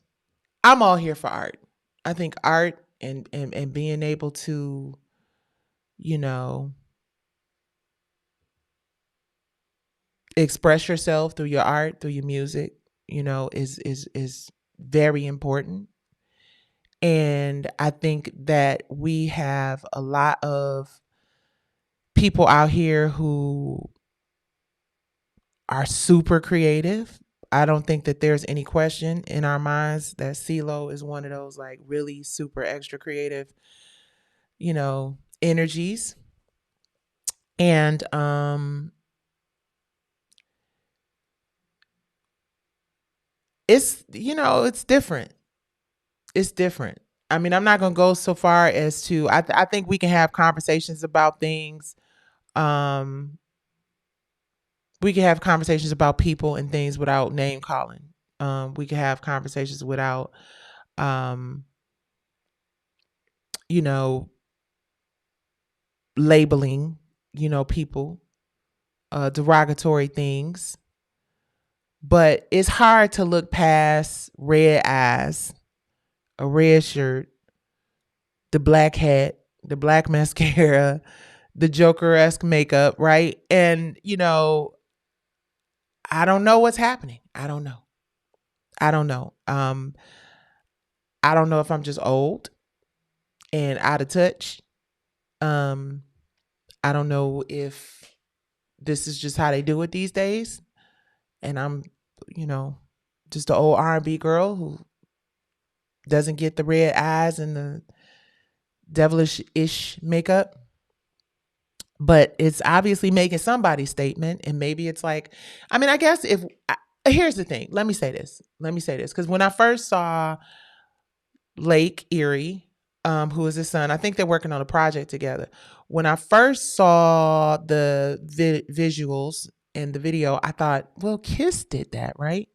I'm all here for art. I think art and being able to, express yourself through your art, through your music, is very important. And I think that we have a lot of people out here who are super creative. I don't think that there's any question in our minds that CeeLo is one of those like really super extra creative, energies. And it's it's different. It's different. I mean, I'm not going to go so far as to, I think we can have conversations about things. We can have conversations about people and things without name calling. We can have conversations without, labeling, people, derogatory things. But it's hard to look past red eyes, a red shirt, the black hat, the black mascara, the Joker-esque makeup, right? And, I don't know what's happening. I don't know. I don't know if I'm just old and out of touch. I don't know if this is just how they do it these days. And I'm, just an old R&B girl who doesn't get the red eyes and the devilish-ish makeup. But it's obviously making somebody's statement. And maybe it's like, I mean, I guess if here's the thing. Let me say this. Because when I first saw Lake Erie, who is his son, I think they're working on a project together. When I first saw the visuals and the video, I thought, well, Kiss did that, right?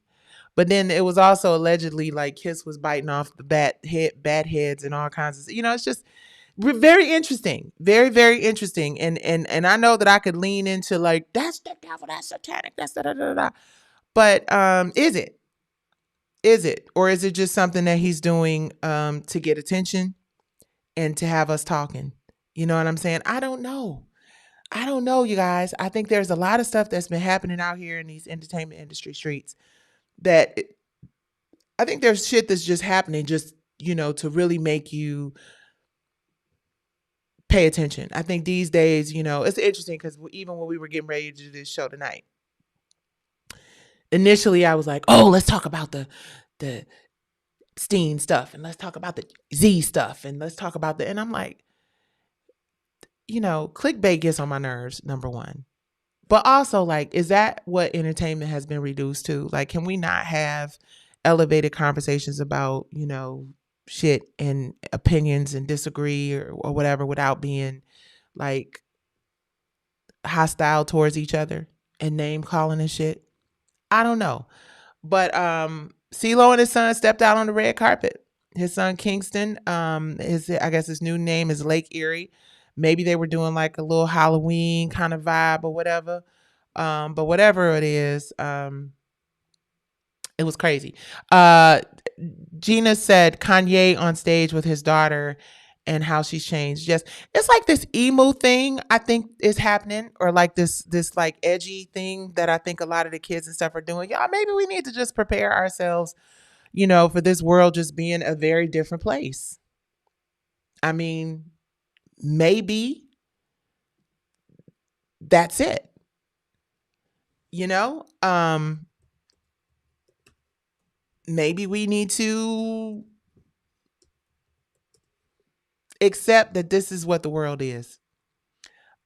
But then it was also allegedly like Kiss was biting off the bat heads and all kinds of, it's just very interesting. Very, very interesting. And I know that I could lean into like, that's the devil, that's satanic, that's da da da da. But is it? Is it? Or is it just something that he's doing to get attention and to have us talking? You know what I'm saying? I don't know. You guys. I think there's a lot of stuff that's been happening out here in these entertainment industry streets that I think there's shit that's just happening just, to really make you pay attention. I think these days, it's interesting because even when we were getting ready to do this show tonight, initially I was like, oh, let's talk about the Steen stuff and let's talk about the Z stuff and let's talk about and I'm like, clickbait gets on my nerves, number one. But also, like, is that what entertainment has been reduced to? Like, can we not have elevated conversations about, shit and opinions and disagree or whatever without being like hostile towards each other and name calling and shit? I don't know. But CeeLo and his son stepped out on the red carpet. His son Kingston, I guess his new name is Lake Erie. Maybe they were doing like a little Halloween kind of vibe or whatever. But whatever it is, it was crazy. Gina said Kanye on stage with his daughter and how she's changed. Yes, it's like this emo thing I think is happening, or like this like edgy thing that I think a lot of the kids and stuff are doing. Y'all, maybe we need to just prepare ourselves, for this world just being a very different place. I mean, maybe that's it. Maybe we need to accept that this is what the world is.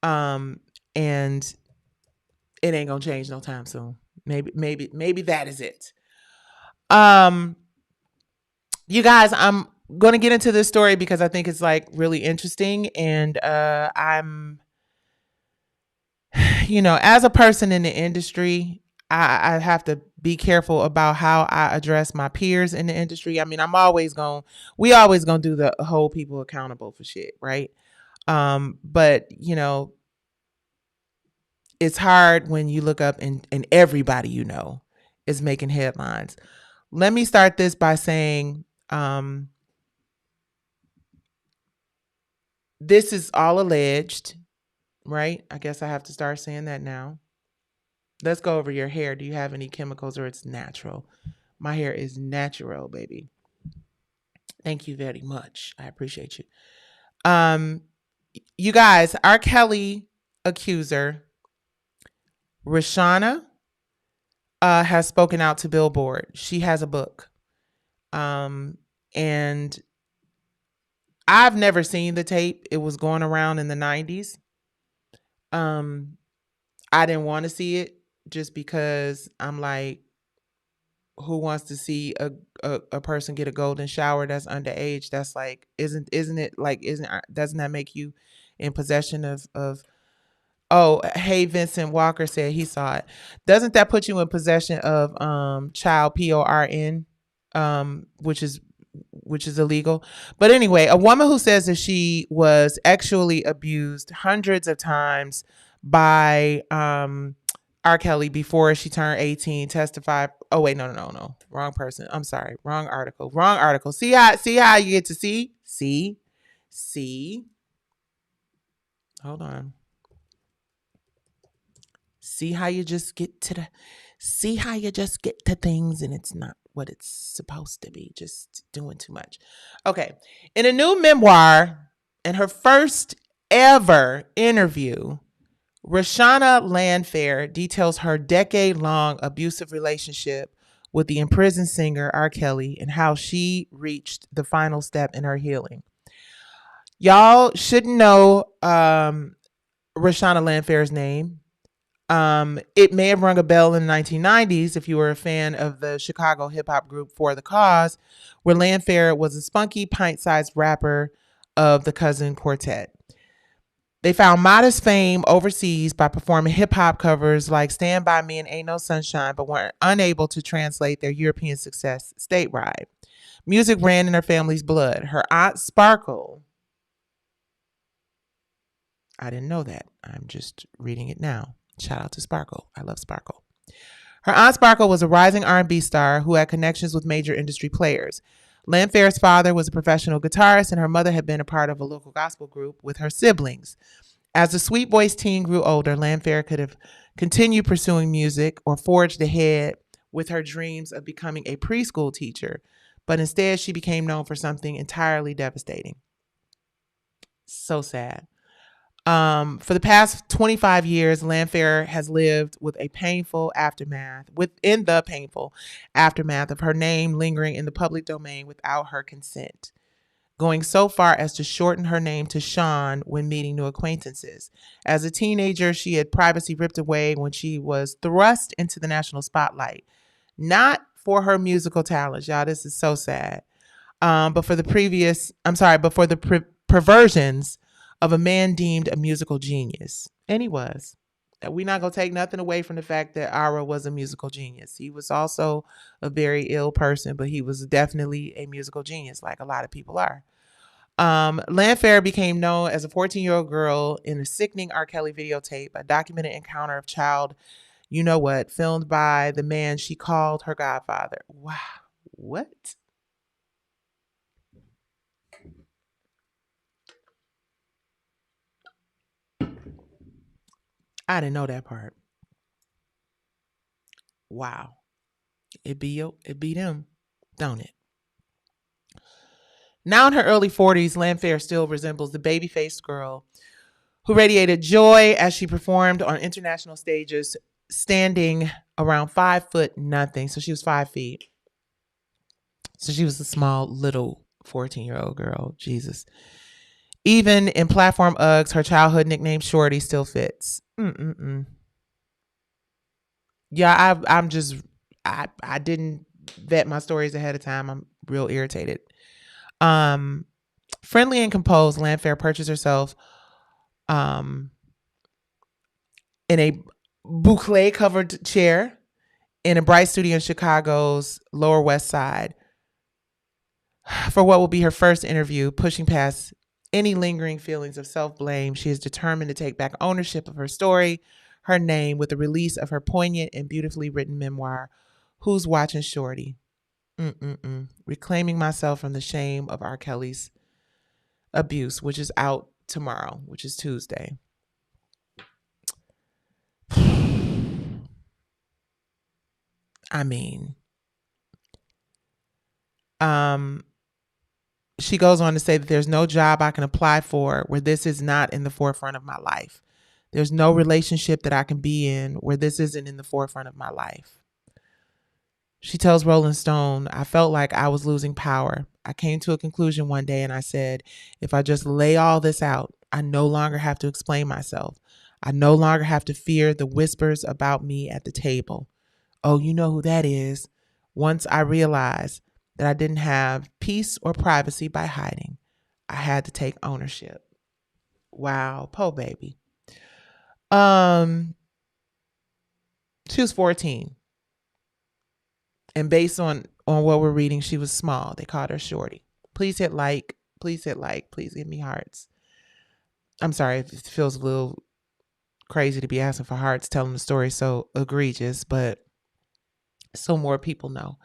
And it ain't gonna change no time soon. Maybe that is it. You guys, I'm gonna get into this story because I think it's like really interesting, and I'm as a person in the industry, I have to be careful about how I address my peers in the industry. I mean, we always gonna do the hold people accountable for shit, right? But it's hard when you look up and everybody is making headlines. Let me start this by saying this is all alleged, right? I guess I have to start saying that now. Let's go over your hair. Do you have any chemicals or it's natural? My hair is natural, baby. Thank you very much. I appreciate you. You guys, R. Kelly accuser Rashana has spoken out to Billboard. She has a book. And I've never seen the tape. It was going around in the 90s. I didn't want to see it just because I'm like, who wants to see a person get a golden shower that's underage? That's like, isn't it like, doesn't that make you in possession of oh, hey, Vincent Walker said he saw it. Doesn't that put you in possession of child porn, which is illegal? But anyway, a woman who says that she was actually abused hundreds of times by R. Kelly before she turned 18 testified. Oh wait, no. Wrong person. I'm sorry. Wrong article. See how you get to see? Hold on. See how you just get to things and it's not what it's supposed to be. Just doing too much. Okay. In a new memoir, in her first ever interview, Rashana Landfair details her decade-long abusive relationship with the imprisoned singer R. Kelly and how she reached the final step in her healing. Y'all shouldn't know Rashana Landfair's name. It may have rung a bell in the 1990s if you were a fan of the Chicago hip hop group For the Cause, where Landfair was a spunky, pint-sized rapper of the Cousin Quartet. They found modest fame overseas by performing hip hop covers like Stand By Me and Ain't No Sunshine, but were unable to translate their European success statewide. Music ran in her family's blood. Her aunt Sparkle, I didn't know that. I'm just reading it now. Shout out to Sparkle. I love Sparkle. Her aunt Sparkle was a rising R&B star who had connections with major industry players. Landfair's father was a professional guitarist, and her mother had been a part of a local gospel group with her siblings. As the sweet voiced teen grew older, Landfair could have continued pursuing music or forged ahead with her dreams of becoming a preschool teacher, but instead she became known for something entirely devastating. So sad. For the past 25 years, Landfair has lived within the painful aftermath of her name lingering in the public domain without her consent, going so far as to shorten her name to Sean when meeting new acquaintances. As a teenager, she had privacy ripped away when she was thrust into the national spotlight, not for her musical talents. Y'all, this is so sad. But for the perversions of a man deemed a musical genius. And he was. We're not going to take nothing away from the fact that Ara was a musical genius. He was also a very ill person, but he was definitely a musical genius, like a lot of people are. Landfair became known as a 14-year-old girl in a sickening R. Kelly videotape, a documented encounter of child, you know what, filmed by the man she called her godfather. Wow. What? I didn't know that part. Wow. It be them, don't it? Now in her early 40s, Landfair still resembles the baby-faced girl who radiated joy as she performed on international stages, standing around 5 foot nothing. So she was 5 feet. So she was a small, little 14-year-old girl. Jesus. Even in platform Uggs, her childhood nickname Shorty still fits. Yeah, I didn't vet my stories ahead of time. I'm real irritated. Friendly and composed, Landfair purchased herself in a boucle covered chair in a bright studio in Chicago's Lower West Side for what will be her first interview. Pushing past any lingering feelings of self-blame, she is determined to take back ownership of her story, her name, with the release of her poignant and beautifully written memoir, Who's Watching Shorty? Reclaiming Myself from the Shame of R. Kelly's Abuse, which is out tomorrow, which is Tuesday. I mean, she goes on to say that there's no job I can apply for where this is not in the forefront of my life. There's no relationship that I can be in where this isn't in the forefront of my life. She tells Rolling Stone, I felt like I was losing power. I came to a conclusion one day and I said, if I just lay all this out, I no longer have to explain myself. I no longer have to fear the whispers about me at the table. Oh, you know who that is. Once I realized that I didn't have peace or privacy by hiding, I had to take ownership. Wow, po baby. She was 14. And based on what we're reading, she was small. They called her Shorty. Please hit like. Please hit like. Please give me hearts. I'm sorry if it feels a little crazy to be asking for hearts telling the story so egregious, but so more people know.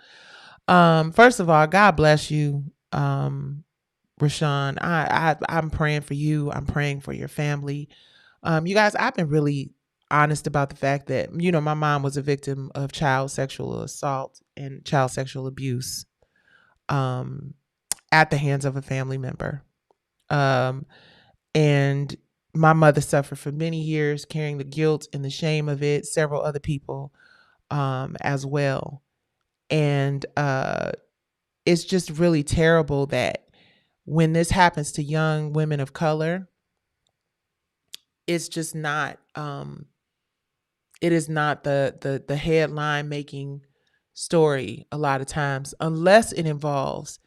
First of all, God bless you, Rashawn. I'm praying for you. I'm praying for your family. You guys, I've been really honest about the fact that, you know, my mom was a victim of child sexual assault and child sexual abuse at the hands of a family member. And my mother suffered for many years, carrying the guilt and the shame of it, several other people as well. And it's just really terrible that when this happens to young women of color, it's just not It is not the headline making story a lot of times, unless it involves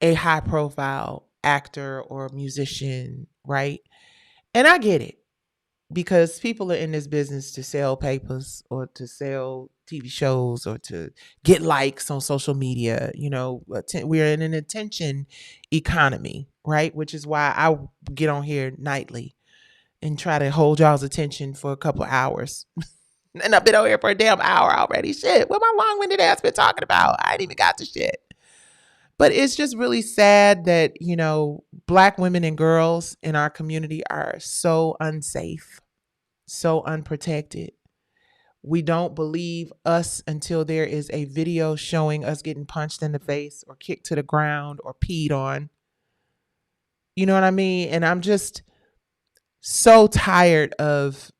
a high profile actor or musician, right? And I get it, because people are in this business to sell papers or to sell TV shows or to get likes on social media. We're in an attention economy, right? Which is why I get on here nightly and try to hold y'all's attention for a couple hours. And I've been on here for a damn hour already. Shit, what my long-winded ass been talking about? I ain't even got to shit. But it's just really sad that, Black women and girls in our community are so unsafe, so unprotected. We don't believe us until there is a video showing us getting punched in the face or kicked to the ground or peed on. You know what I mean? And I'm just so tired of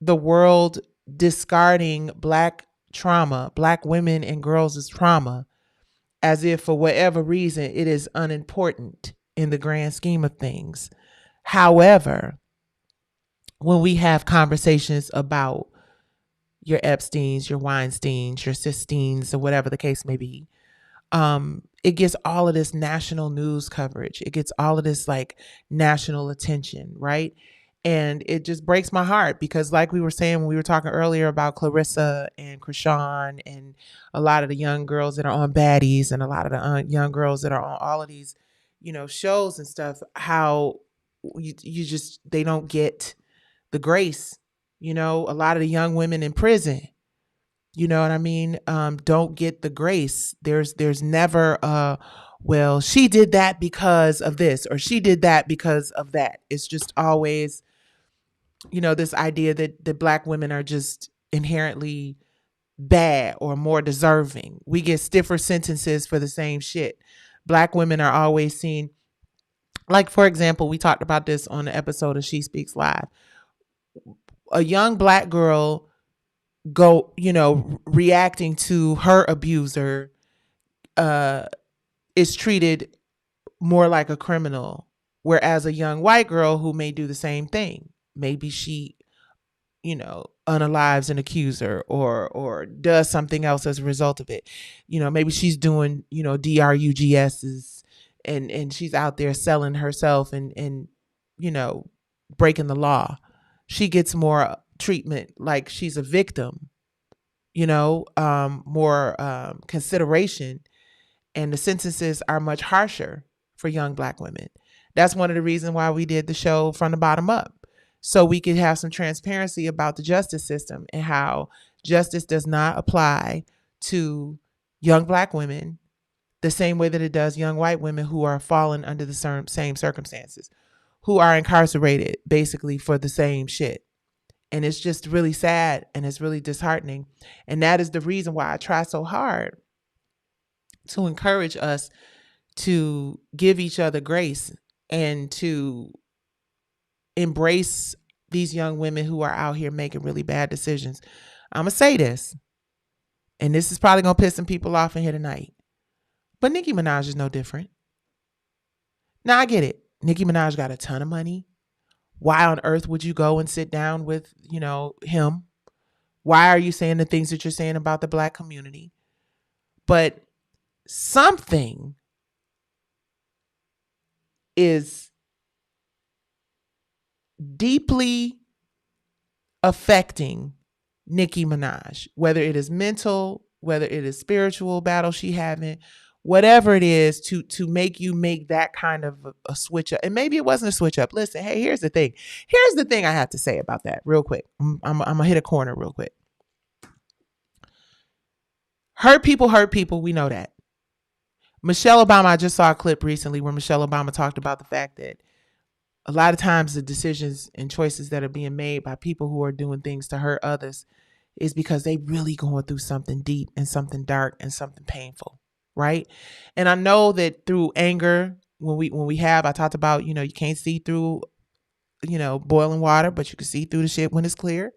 the world discarding Black trauma, Black women and girls' trauma, as if for whatever reason it is unimportant in the grand scheme of things. However, when we have conversations about your Epsteins, your Weinsteins, your Sistines, or whatever the case may be, it gets all of this national news coverage. It gets all of this like national attention, right? And it just breaks my heart because, like we were saying when we were talking earlier about Clarissa and Krishan and a lot of the young girls that are on Baddies and a lot of the young girls that are on all of these, shows and stuff, how they don't get the grace. A lot of the young women in prison, you know what I mean, don't get the grace. There's never well, she did that because of this or she did that because of that. It's just always, this idea that Black women are just inherently bad or more deserving. We get stiffer sentences for the same shit. Black women are always seen, like, for example, we talked about this on the episode of She Speaks Live. A young Black girl reacting to her abuser is treated more like a criminal, whereas a young white girl who may do the same thing, maybe she unalives an accuser or does something else as a result of it, maybe she's doing DRUGS's and she's out there selling herself and breaking the law. She gets more treatment like she's a victim, more consideration, and the sentences are much harsher for young Black women. That's one of the reasons why we did the show From the Bottom Up, so we could have some transparency about the justice system and how justice does not apply to young Black women the same way that it does young white women who are falling under the same circumstances, who are incarcerated basically for the same shit. And it's just really sad and it's really disheartening. And that is the reason why I try so hard to encourage us to give each other grace and to embrace these young women who are out here making really bad decisions. I'm going to say this, and this is probably going to piss some people off in here tonight, but Nicki Minaj is no different. Now, I get it. Nicki Minaj got a ton of money. Why on earth would you go and sit down with, him? Why are you saying the things that you're saying about the Black community? But something is deeply affecting Nicki Minaj, whether it is mental, whether it is spiritual battle she having, whatever it is, to make you make that kind of a switch up. And maybe it wasn't a switch up. Listen, hey, here's the thing. Here's the thing I have to say about that real quick. I'm going to hit a corner real quick. Hurt people. We know that. Michelle Obama, I just saw a clip recently where Michelle Obama talked about the fact that a lot of times the decisions and choices that are being made by people who are doing things to hurt others is because they really going through something deep and something dark and something painful, right? And I know that through anger, I talked about, you can't see through, boiling water, but you can see through the shit when it's clear.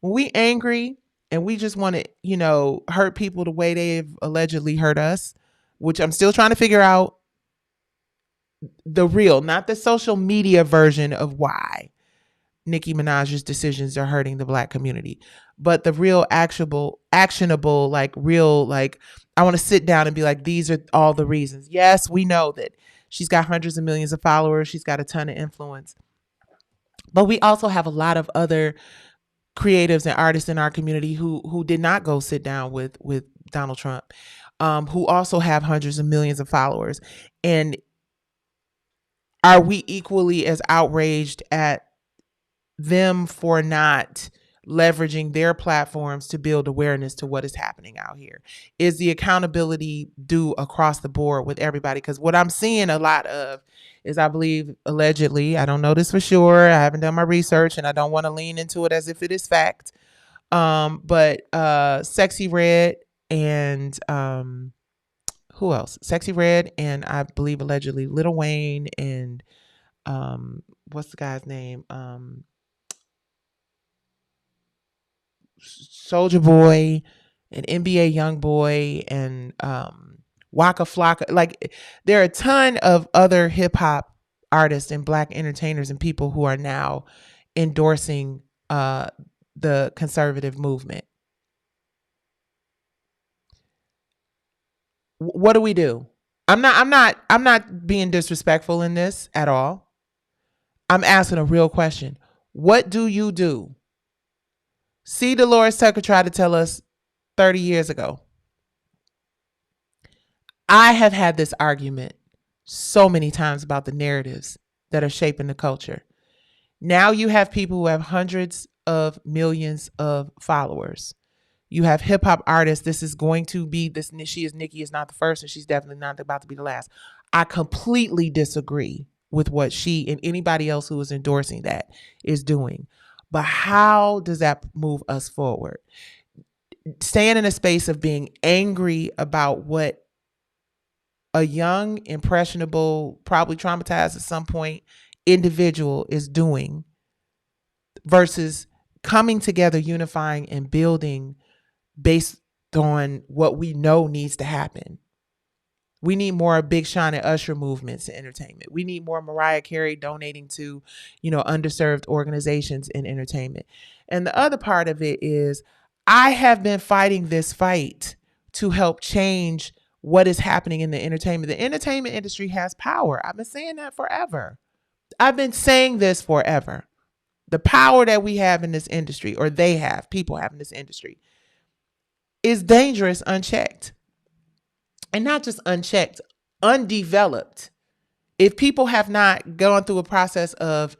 When we angry and we just want to, hurt people the way they've allegedly hurt us, which I'm still trying to figure out the real, not the social media version of why. Nicki Minaj's decisions are hurting the Black community. But the real actionable, like real, like I want to sit down and be like, these are all the reasons. Yes, we know that she's got hundreds of millions of followers. She's got a ton of influence. But we also have a lot of other creatives and artists in our community who did not go sit down with Donald Trump, who also have hundreds of millions of followers. And are we equally as outraged at them for not leveraging their platforms to build awareness to what is happening out here? Is the accountability due across the board with everybody? Because what I'm seeing a lot of is, I believe, allegedly, I don't know this for sure, I haven't done my research and I don't want to lean into it as if it is fact, but Sexy Red and who else? Sexy Red and I believe allegedly Lil Wayne and what's the guy's name? Soulja Boy and NBA Youngboy and Waka Flocka. Like, there are a ton of other hip hop artists and Black entertainers and people who are now endorsing the conservative movement. What do we do? I'm not being disrespectful in this at all. I'm asking a real question. What do you do? See, Delore Tucker tried to tell us 30 years ago. I have had this argument so many times about the narratives that are shaping the culture. Now you have people who have hundreds of millions of followers. You have hip hop artists. This is going to be this. Nicki is not the first, and she's definitely not about to be the last. I completely disagree with what she and anybody else who is endorsing that is doing. But how does that move us forward? Staying in a space of being angry about what a young, impressionable, probably traumatized at some point individual is doing versus coming together, unifying and building based on what we know needs to happen. We need more Big Sean and Usher movements in entertainment. We need more Mariah Carey donating to, underserved organizations in entertainment. And the other part of it is, I have been fighting this fight to help change what is happening in the entertainment. The entertainment industry has power. I've been saying that forever. I've been saying this forever. The power that we have in this industry, or people have in this industry, is dangerous unchecked. And not just unchecked, undeveloped. If people have not gone through a process of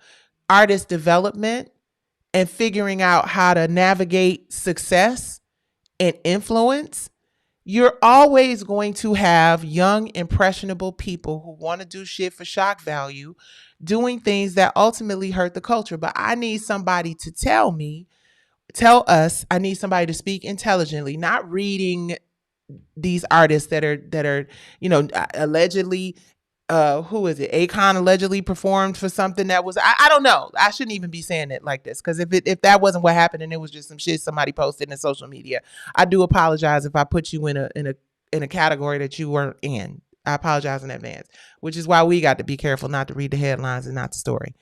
artist development and figuring out how to navigate success and influence, you're always going to have young, impressionable people who want to do shit for shock value, doing things that ultimately hurt the culture. But I need somebody to tell us, I need somebody to speak intelligently, not reading these artists that are allegedly, who is it? Akon allegedly performed for something that was, I don't know. I shouldn't even be saying it like this, because if that wasn't what happened and it was just some shit somebody posted in social media, I do apologize if I put you in a category that you weren't in. I apologize in advance, which is why we got to be careful not to read the headlines and not the story.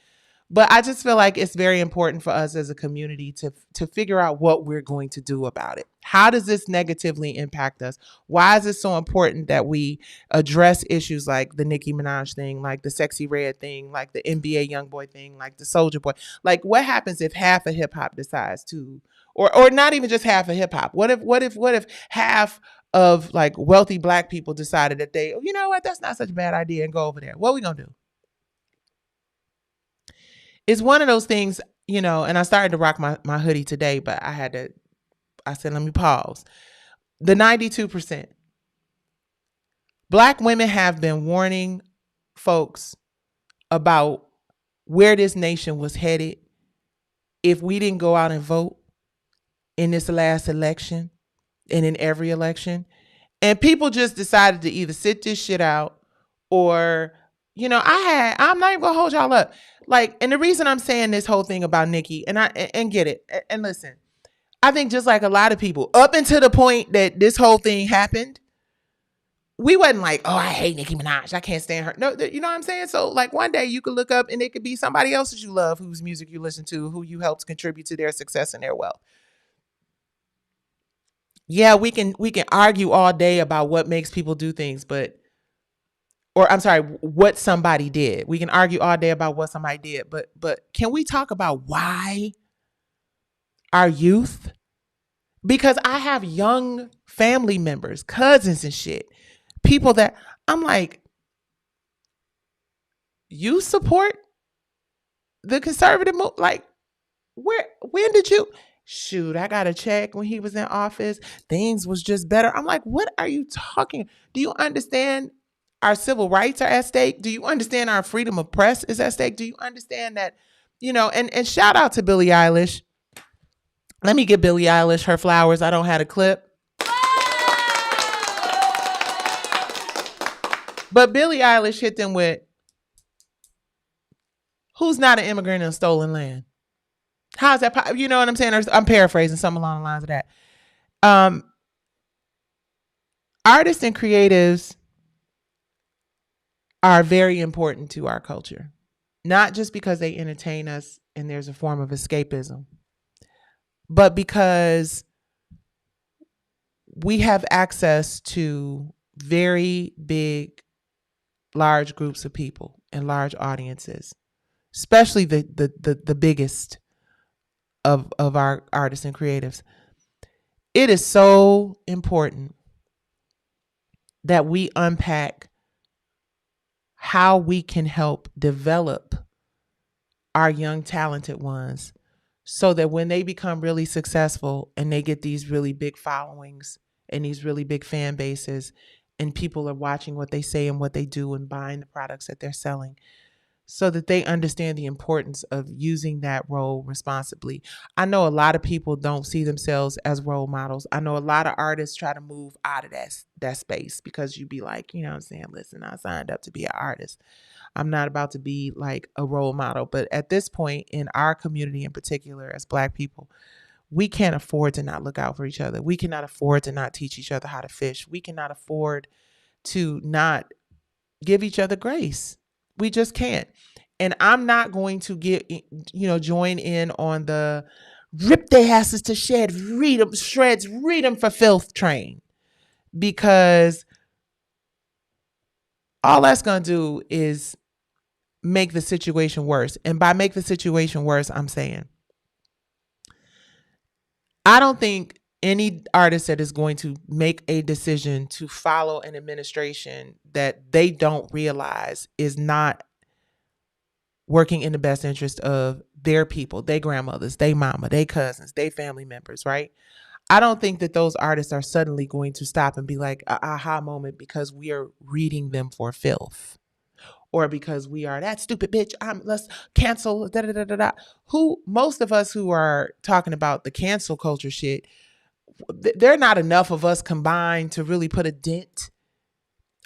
But I just feel like it's very important for us as a community to figure out what we're going to do about it. How does this negatively impact us? Why is it so important that we address issues like the Nicki Minaj thing, like the Sexy Red thing, like the NBA Youngboy thing, like the Soulja Boy? Like, what happens if half of hip hop decides to, or not even just half of hip hop? What if half of like wealthy Black people decided that they, you know what, that's not such a bad idea, and go over there? What are we gonna do? It's one of those things, and I started to rock my hoodie today, but I said, let me pause. The 92%. Black women have been warning folks about where this nation was headed if we didn't go out and vote in this last election and in every election. And people just decided to either sit this shit out or, I'm not even gonna hold y'all up. Like, and the reason I'm saying this whole thing about Nicki, and get it, and listen, I think just like a lot of people, up until the point that this whole thing happened, we wasn't like, oh, I hate Nicki Minaj, I can't stand her. No, you know what I'm saying? So like one day you could look up and it could be somebody else that you love, whose music you listen to, who you helped contribute to their success and their wealth. Yeah, we can argue all day about what makes people do things, what somebody did. We can argue all day about what somebody did, but can we talk about why our youth? Because I have young family members, cousins and shit, people that I'm like, you support the conservative move? Like, when did you? Shoot, I got a check when he was in office. Things was just better. I'm like, what are you talking? Do you understand our civil rights are at stake? Do you understand our freedom of press is at stake? Do you understand that, and shout out to Billie Eilish. Let me give Billie Eilish her flowers. I don't have a clip. But Billie Eilish hit them with, who's not an immigrant in stolen land? How's that? You know what I'm saying? I'm paraphrasing something along the lines of that. Artists and creatives are very important to our culture, not just because they entertain us and there's a form of escapism, but because we have access to very big, large groups of people and large audiences, especially the biggest of our artists and creatives. It is so important that we unpack how we can help develop our young talented ones so that when they become really successful and they get these really big followings and these really big fan bases and people are watching what they say and what they do and buying the products that they're selling, so that they understand the importance of using that role responsibly. I know a lot of people don't see themselves as role models. I know a lot of artists try to move out of that space because you be like, you know what I'm saying? Listen, I signed up to be an artist. I'm not about to be like a role model. But at this point in our community in particular, as Black people, we can't afford to not look out for each other. We cannot afford to not teach each other how to fish. We cannot afford to not give each other grace. We just can't. And I'm not going to join in on the rip their asses to shreds, read them for filth train, because all that's going to do is make the situation worse. And by make the situation worse, I'm saying, I don't think any artist that is going to make a decision to follow an administration that they don't realize is not working in the best interest of their people, their grandmothers, their mama, their cousins, their family members, right? I don't think that those artists are suddenly going to stop and be like a aha moment because we are reading them for filth, or because we are that stupid bitch. Let's cancel. Da, da, da, da, da. Who most of us who are talking about the cancel culture shit, there are not enough of us combined to really put a dent.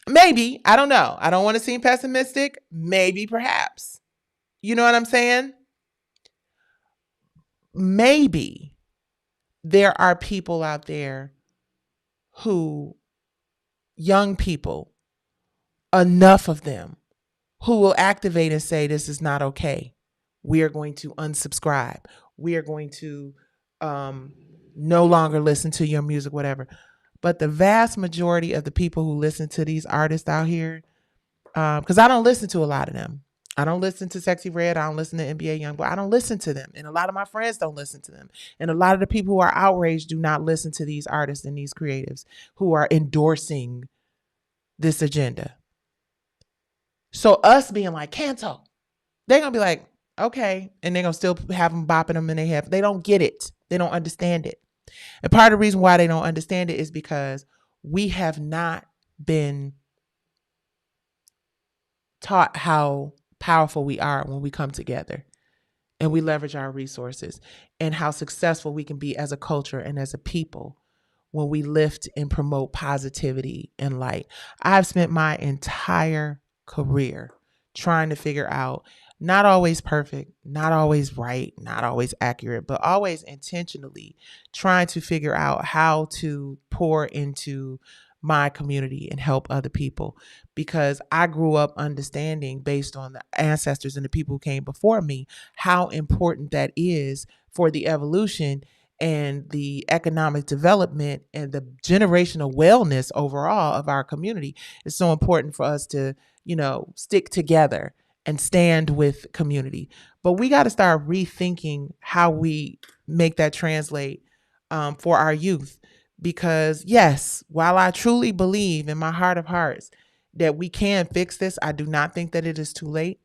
Maybe, I don't know. I don't want to seem pessimistic. Maybe, perhaps. You know what I'm saying? Maybe there are people out there who, young people, enough of them, who will activate and say, this is not okay. We are going to unsubscribe. We are going to no longer listen to your music, whatever. But the vast majority of the people who listen to these artists out here, because I don't listen to a lot of them. I don't listen to Sexy Red. I don't listen to NBA Youngboy. I don't listen to them. And a lot of my friends don't listen to them. And a lot of the people who are outraged do not listen to these artists and these creatives who are endorsing this agenda. So us being like, cancel, they're going to be like, okay. And they're going to still have them bopping them in their head. They don't get it. They don't understand it. And part of the reason why they don't understand it is because we have not been taught how powerful we are when we come together and we leverage our resources, and how successful we can be as a culture and as a people when we lift and promote positivity and light. I've spent my entire career trying to figure out, not always perfect, not always right, not always accurate, but always intentionally trying to figure out how to pour into my community and help other people, because I grew up understanding, based on the ancestors and the people who came before me, how important that is for the evolution and the economic development and the generational wellness overall of our community. It's so important for us to, stick together and stand with community. But we got to start rethinking how we make that translate for our youth. Because yes, while I truly believe in my heart of hearts that we can fix this, I do not think that it is too late.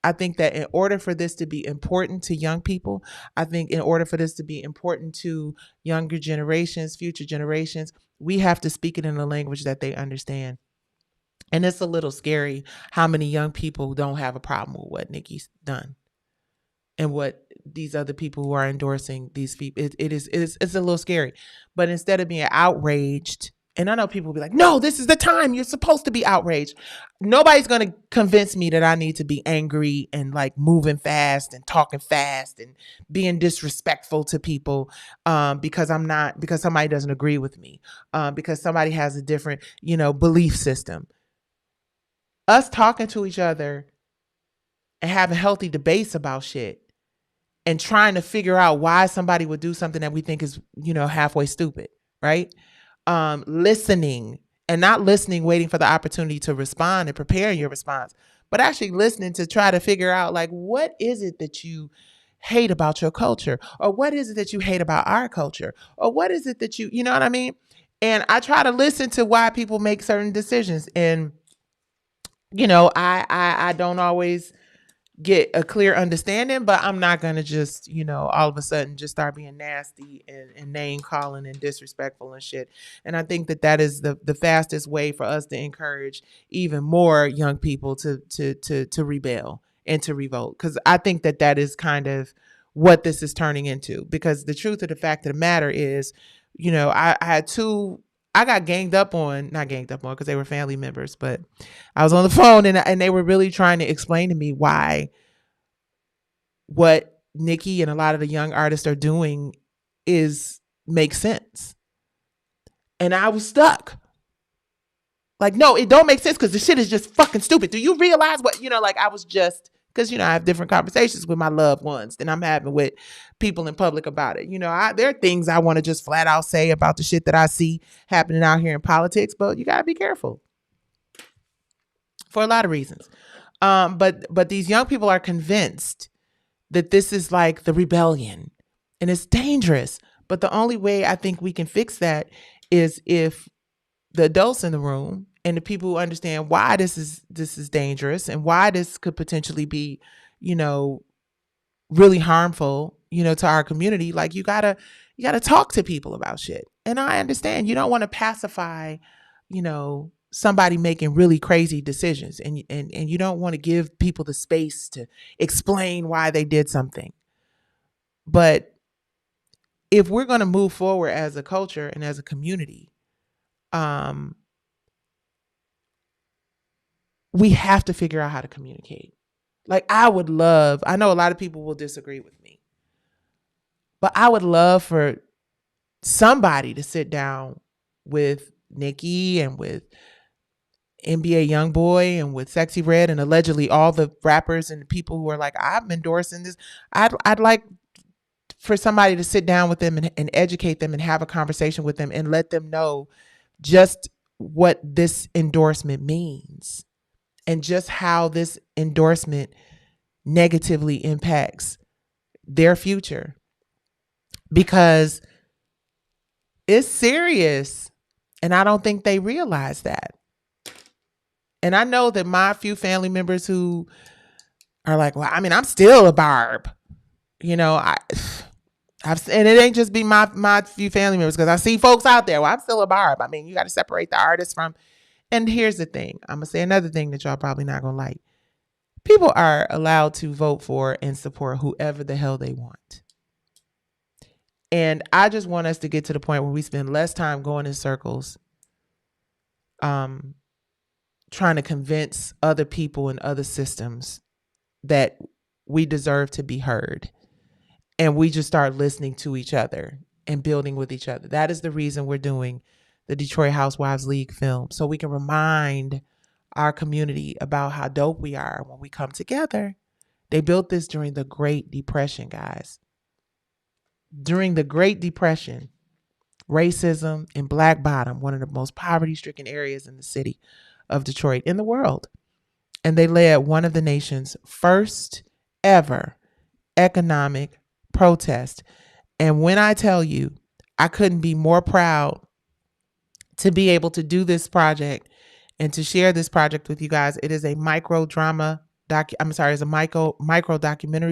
I think that in order for this to be important to young people, I think in order for this to be important to younger generations, future generations, we have to speak it in a language that they understand. And it's a little scary how many young people don't have a problem with what NickI's done and what these other people who are endorsing these people. It's a little scary. But instead of being outraged, and I know people will be like, no, this is the time you're supposed to be outraged. Nobody's going to convince me that I need to be angry and like moving fast and talking fast and being disrespectful to people because somebody doesn't agree with me, because somebody has a different, belief system. Us talking to each other and having healthy debates about shit and trying to figure out why somebody would do something that we think is, halfway stupid, right? Listening, and not listening, waiting for the opportunity to respond and preparing your response, but actually listening to try to figure out, like, what is it that you hate about your culture? Or what is it that you hate about our culture? Or what is it that you know what I mean? And I try to listen to why people make certain decisions. And, I don't always get a clear understanding, but I'm not going to just, all of a sudden just start being nasty and name calling and disrespectful and shit. And I think that is the fastest way for us to encourage even more young people to rebel and to revolt. Because I think that is kind of what this is turning into. Because the truth of the fact of the matter is, I got not ganged up on because they were family members, but I was on the phone and they were really trying to explain to me why what NickI and a lot of the young artists are doing makes sense. And I was stuck. Like, no, it don't make sense because the shit is just fucking stupid. Do you realize what, I was just, because, I have different conversations with my loved ones than I'm having with people in public about it. There are things I want to just flat out say about the shit that I see happening out here in politics, but you got to be careful for a lot of reasons. But these young people are convinced that this is like the rebellion and it's dangerous. But the only way I think we can fix that is if the adults in the room and the people who understand why this is dangerous and why this could potentially be, really harmful, to our community. Like, you gotta talk to people about shit. And I understand you don't want to pacify, somebody making really crazy decisions, and you don't want to give people the space to explain why they did something. But if we're going to move forward as a culture and as a community, we have to figure out how to communicate. Like, I know a lot of people will disagree with me, but I would love for somebody to sit down with NickI and with NBA Youngboy and with Sexy Red and allegedly all the rappers and people who are like, I'm endorsing this. I'd like for somebody to sit down with them and educate them and have a conversation with them and let them know just what this endorsement means and just how this endorsement negatively impacts their future. Because it's serious. And I don't think they realize that. And I know that my few family members who are like, well, I mean, I'm still a barb. And it ain't just be my few family members, because I see folks out there, well, I'm still a barb. I mean, you got to separate the artist from. And here's the thing. I'm going to say another thing that y'all probably not going to like. People are allowed to vote for and support whoever the hell they want. And I just want us to get to the point where we spend less time going in circles, trying to convince other people and other systems that we deserve to be heard. And we just start listening to each other and building with each other. That is the reason we're doing the Detroit Housewives League film, so we can remind our community about how dope we are when we come together. They built this during the Great Depression, guys. During the Great Depression, racism in Black Bottom, one of the most poverty-stricken areas in the city of Detroit, in the world. And they led one of the nation's first ever economic protest. And when I tell you, I couldn't be more proud to be able to do this project and to share this project with you guys. It is a micro documentary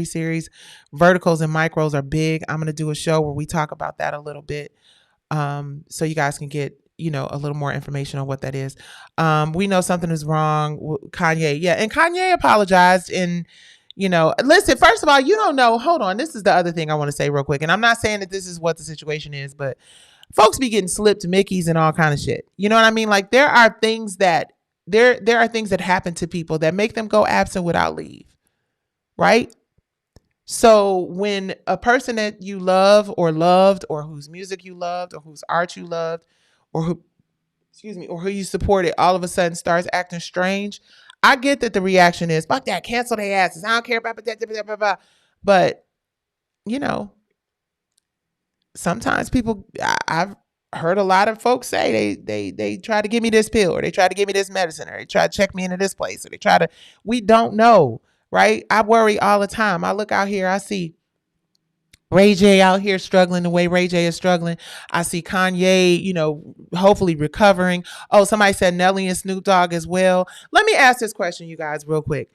series. Verticals and micros are big. I'm going to do a show where we talk about that a little bit. So you guys can get, a little more information on what that is. We know something is wrong with Kanye. Yeah. And Kanye apologized. And, listen, first of all, you don't know. Hold on. This is the other thing I want to say real quick. And I'm not saying that this is what the situation is, but folks be getting slipped Mickeys and all kind of shit. You know what I mean? Like there are things that happen to people that make them go absent without leave. Right? So when a person that you love or loved, or whose music you loved, or whose art you loved, or who you supported, all of a sudden starts acting strange, I get that the reaction is, fuck that, cancel their asses. I don't care about that. But, sometimes people, I've heard a lot of folks say they try to give me this pill, or they try to give me this medicine, or they try to check me into this place, or we don't know. Right? I worry all the time. I look out here, I see Ray J out here struggling the way Ray J is struggling. I see Kanye, hopefully recovering. Oh, somebody said Nelly and Snoop Dogg as well. Let me ask this question, you guys, real quick.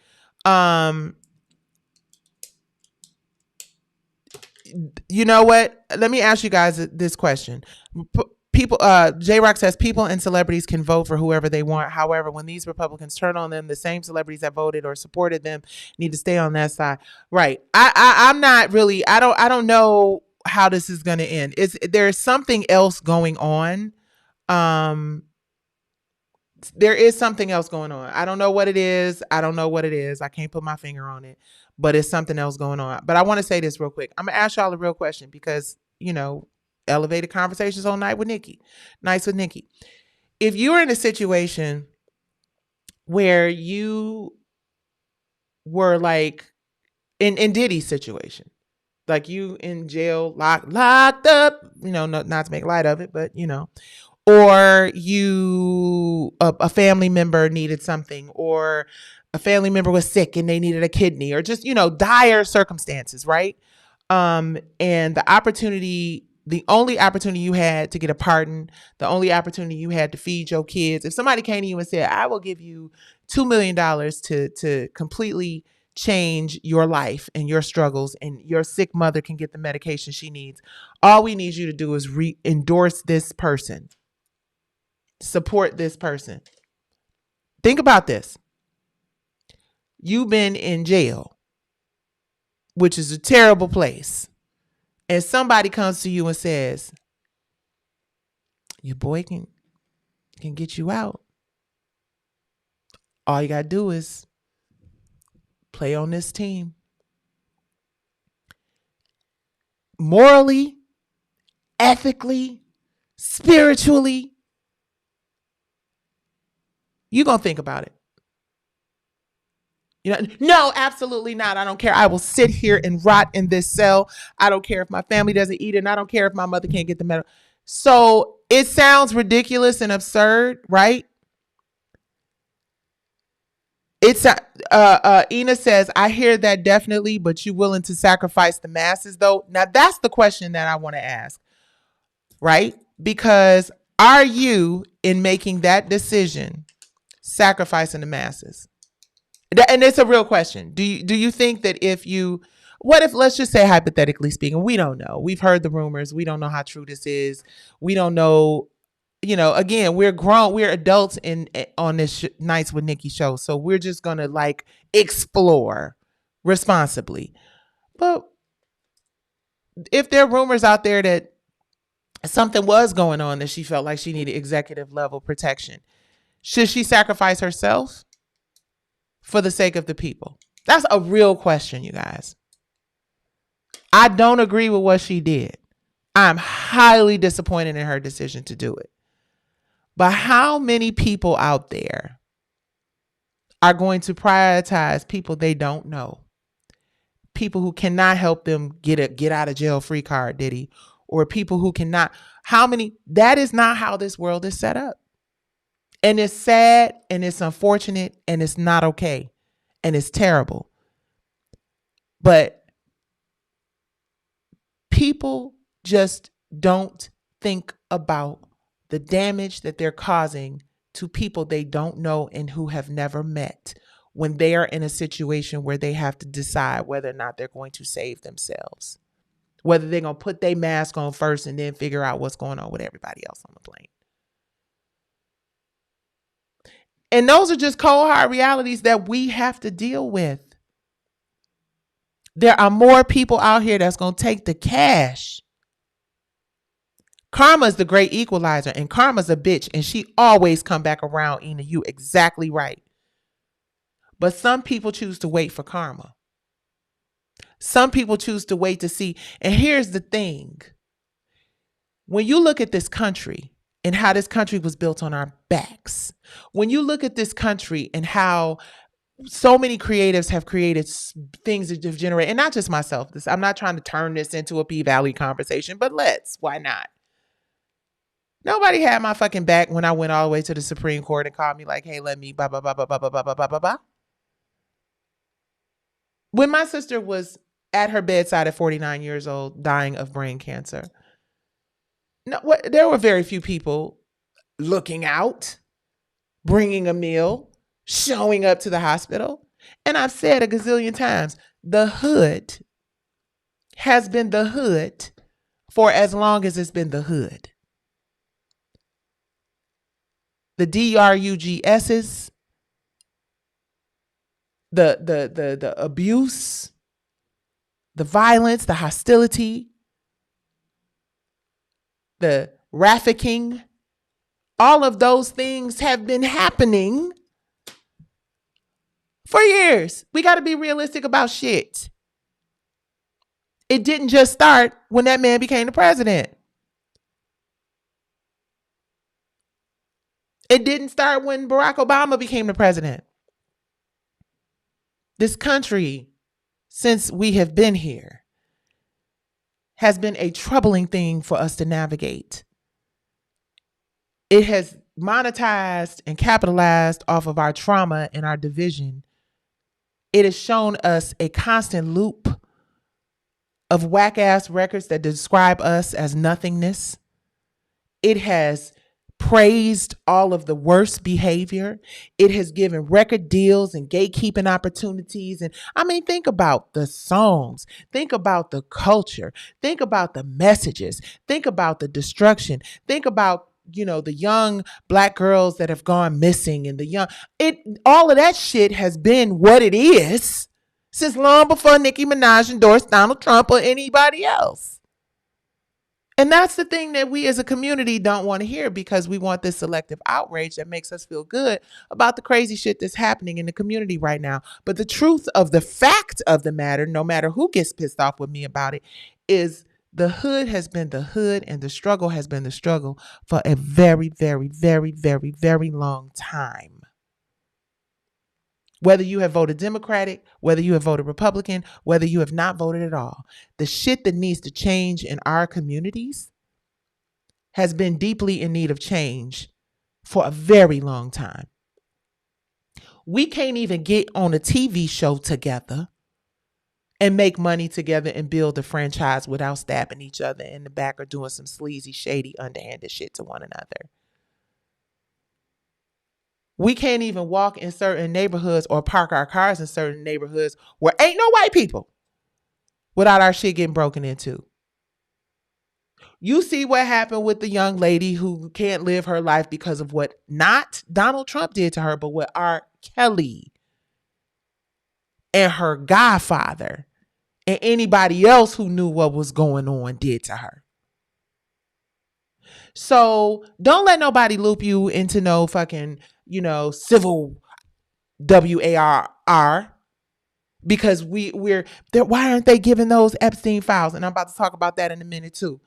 You know what? Let me ask you guys this question. People, J-Rock says people and celebrities can vote for whoever they want. However, when these Republicans turn on them, the same celebrities that voted or supported them need to stay on that side. Right. I'm not really, I don't know how this is going to end. There's something else going on. There is something else going on. I don't know what it is. I can't put my finger on it, but it's something else going on. But I want to say this real quick. I'm going to ask y'all a real question because, elevated conversations on Nights with NickI. If you were in a situation where you were like in Diddy's situation, like you in jail, locked up, not to make light of it, but or a family member needed something, or a family member was sick and they needed a kidney, or just, dire circumstances, right? And the only opportunity you had to get a pardon, the only opportunity you had to feed your kids. If somebody came to you and said, I will give you $2 million to completely change your life and your struggles, and your sick mother can get the medication she needs. All we need you to do is endorse this person, support this person. Think about this. You've been in jail, which is a terrible place. And somebody comes to you and says, your boy can get you out. All you got to do is play on this team. Morally, ethically, spiritually, you're going to think about it. No, absolutely not. I don't care. I will sit here and rot in this cell. I don't care if my family doesn't eat it. And I don't care if my mother can't get the medicine. So it sounds ridiculous and absurd, right? It's Ina says, I hear that definitely, but you willing to sacrifice the masses though? Now that's the question that I want to ask, right? Because are you, in making that decision, sacrificing the masses? And it's a real question. Do you think that what if, let's just say hypothetically speaking, we don't know. We've heard the rumors. We don't know how true this is. We don't know, again, we're grown, we're adults on this Nights with NickI show. So we're just going to explore responsibly. But if there are rumors out there that something was going on, that she felt like she needed executive level protection, should she sacrifice herself for the sake of the people? That's a real question, you guys. I don't agree with what she did. I'm highly disappointed in her decision to do it. But how many people out there are going to prioritize people they don't know? People who cannot help them get a get out of jail free card, Diddy, or people who cannot. How many? That is not how this world is set up. And it's sad and it's unfortunate and it's not okay and it's terrible. But people just don't think about the damage that they're causing to people they don't know and who have never met when they are in a situation where they have to decide whether or not they're going to save themselves, whether they're going to put their mask on first and then figure out what's going on with everybody else on the plane. And those are just cold hard realities that we have to deal with. There are more people out here that's going to take the cash. Karma is the great equalizer, and karma's a bitch, and she always come back around, Ina. You exactly right. But some people choose to wait for karma. Some people choose to wait to see. And here's the thing. When you look at this country and how this country was built on our backs, when you look at this country and how so many creatives have created things that have generated, and not just myself, I'm not trying to turn this into a P-Valley conversation, but why not? Nobody had my fucking back when I went all the way to the Supreme Court and called me like, hey, let me blah, blah, blah, blah, blah, blah, blah, blah, blah, blah. When my sister was at her bedside at 49 years old, dying of brain cancer, there were very few people looking out, bringing a meal, showing up to the hospital. And I've said a gazillion times, the hood has been the hood for as long as it's been the hood. The DRUGSs, the abuse, the violence, the hostility, the trafficking, all of those things have been happening for years. We got to be realistic about shit. It didn't just start when that man became the president. It didn't start when Barack Obama became the president. This country, since we have been here, has been a troubling thing for us to navigate. It has monetized and capitalized off of our trauma and our division. It has shown us a constant loop of whack-ass records that describe us as nothingness. It has praised all of the worst behavior. It has given record deals and gatekeeping opportunities. And I mean, think about the songs. Think about the culture. Think about the messages. Think about the destruction. Think about, the young Black girls that have gone missing and all of that shit has been what it is since long before Nicki Minaj endorsed Donald Trump or anybody else. And that's the thing that we as a community don't want to hear, because we want this selective outrage that makes us feel good about the crazy shit that's happening in the community right now. But the truth of the fact of the matter, no matter who gets pissed off with me about it, is the hood has been the hood and the struggle has been the struggle for a very, very, very, very, very long time. Whether you have voted Democratic, whether you have voted Republican, whether you have not voted at all, the shit that needs to change in our communities has been deeply in need of change for a very long time. We can't even get on a TV show together and make money together and build a franchise without stabbing each other in the back or doing some sleazy, shady, underhanded shit to one another. We can't even walk in certain neighborhoods or park our cars in certain neighborhoods where ain't no white people without our shit getting broken into. You see what happened with the young lady who can't live her life because of what not Donald Trump did to her, but what R. Kelly and her godfather and anybody else who knew what was going on did to her. So don't let nobody loop you into no fucking, civil WARR, because we're there. Why aren't they giving those Epstein files? And I'm about to talk about that in a minute too.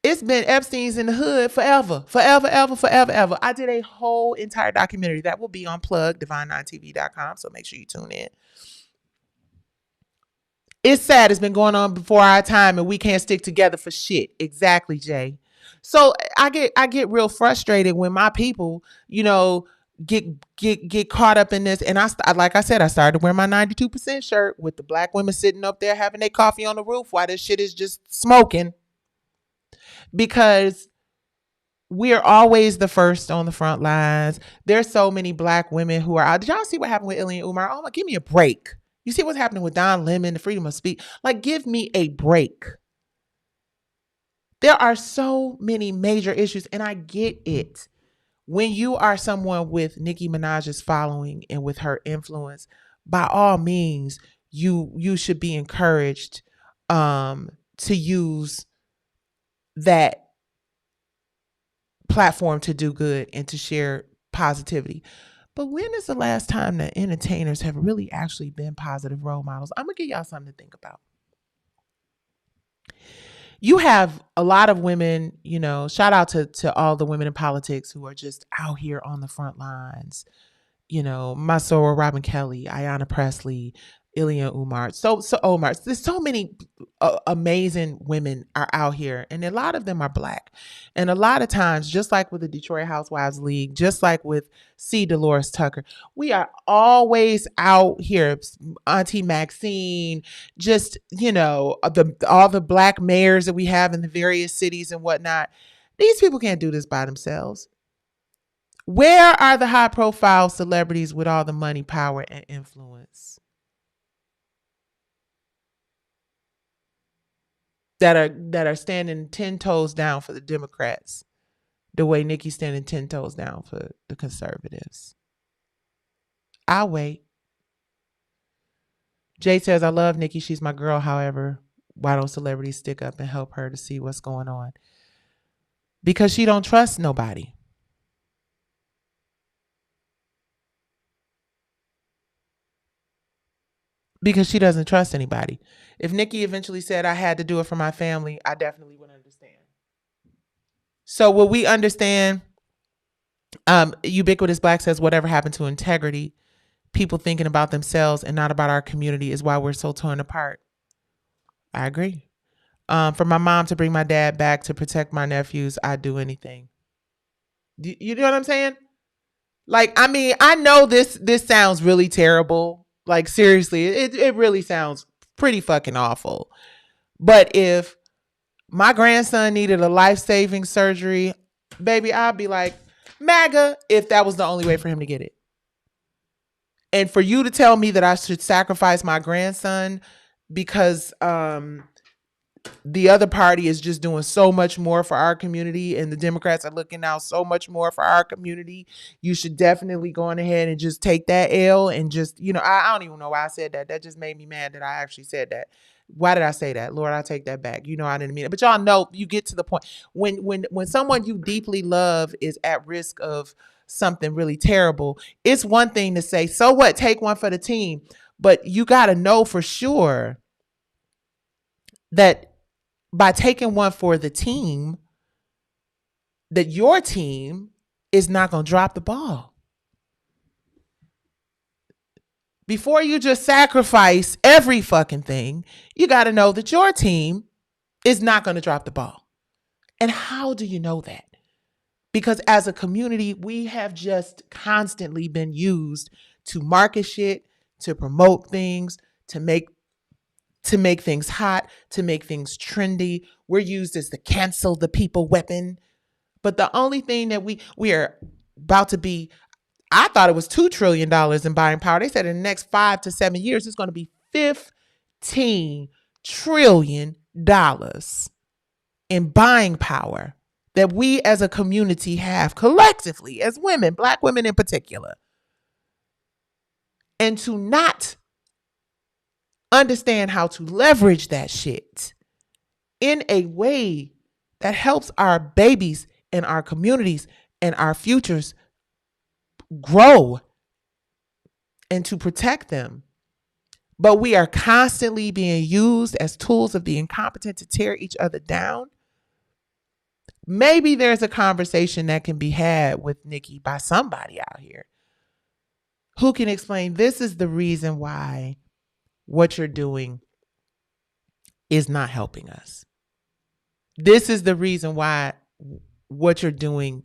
It's been Epstein's in the hood forever, forever, ever, forever, ever. I did a whole entire documentary that will be on plug, divine9tv.com. So make sure you tune in. It's sad. It's been going on before our time and we can't stick together for shit. Exactly, Jay. So I get real frustrated when my people, get caught up in this. And like I said, I started to wear my 92% shirt with the black women sitting up there having their coffee on the roof while this shit is just smoking. Because we're always the first on the front lines. There's so many black women who are out. Did y'all see what happened with Ilya Umar? Oh my, give me a break. You see what's happening with Don Lemon, the freedom of speech? Like, give me a break. There are so many major issues, and I get it. When you are someone with Nicki Minaj's following and with her influence, by all means, you should be encouraged to use that platform to do good and to share positivity. But when is the last time that entertainers have really actually been positive role models? I'm going to give y'all something to think about. You have a lot of women, shout out to all the women in politics who are just out here on the front lines. Masora Robin Kelly, Ayanna Pressley, Ilya Umar. So Omar. There's so many amazing women are out here, and a lot of them are black. And a lot of times, just like with the Detroit Housewives League, just like with C. Dolores Tucker, we are always out here. Auntie Maxine, just all the black mayors that we have in the various cities and whatnot. These people can't do this by themselves. Where are the high profile celebrities with all the money, power, and influence that are standing 10 toes down for the Democrats the way Nicki's standing 10 toes down for the conservatives? I'll wait. Jay says, I love Nicki. She's my girl. However, why don't celebrities stick up and help her to see what's going on? Because she don't trust nobody. Because she doesn't trust anybody. If Nicki eventually said I had to do it for my family, I definitely would understand. So will we understand? Ubiquitous Black says, whatever happened to integrity? People thinking about themselves and not about our community is why we're so torn apart. I agree. For my mom to bring my dad back to protect my nephews, I'd do anything. You know what I'm saying? Like, I mean, I know this sounds really terrible. Like, seriously, it really sounds pretty fucking awful. But if my grandson needed a life-saving surgery, baby, I'd be like, MAGA, if that was the only way for him to get it. And for you to tell me that I should sacrifice my grandson because the other party is just doing so much more for our community and the Democrats are looking out so much more for our community, you should definitely go on ahead and just take that L and just, I don't even know why I said that. That just made me mad that I actually said that. Why did I say that? Lord, I take that back. I didn't mean it. But y'all know, you get to the point when someone you deeply love is at risk of something really terrible, it's one thing to say, so what, take one for the team. But you got to know for sure that by taking one for the team, that your team is not going to drop the ball. Before you just sacrifice every fucking thing, you got to know that your team is not going to drop the ball. And how do you know that? Because as a community, we have just constantly been used to market shit, to promote things, to make things hot, to make things trendy. We're used as the cancel the people weapon. But the only thing that we are about to be, I thought it was $2 trillion in buying power. They said in the next 5 to 7 years, it's going to be $15 trillion in buying power that we as a community have collectively as women, Black women in particular. And to not understand how to leverage that shit in a way that helps our babies and our communities and our futures grow and to protect them. But we are constantly being used as tools of the incompetent to tear each other down. maybe there's a conversation that can be had with NickI by somebody out here who can explain this is the reason why what you're doing is not helping us. This is the reason why what you're doing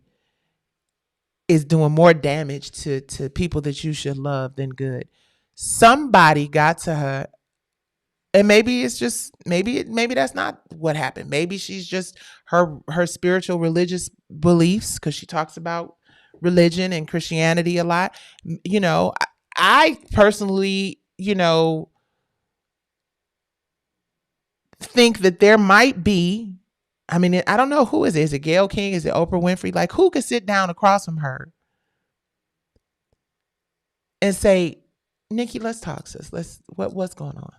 is doing more damage to people that you should love than good. Somebody got to her, and maybe it's just maybe that's not what happened. Maybe she's just her spiritual religious beliefs, because she talks about religion and Christianity a lot. You know, I personally, you know, think that there might be, I mean, I don't know who is it. Is it Gayle King? Is it Oprah Winfrey? Like, who could sit down across from her and say, NickI, let's talk, sis. What's going on?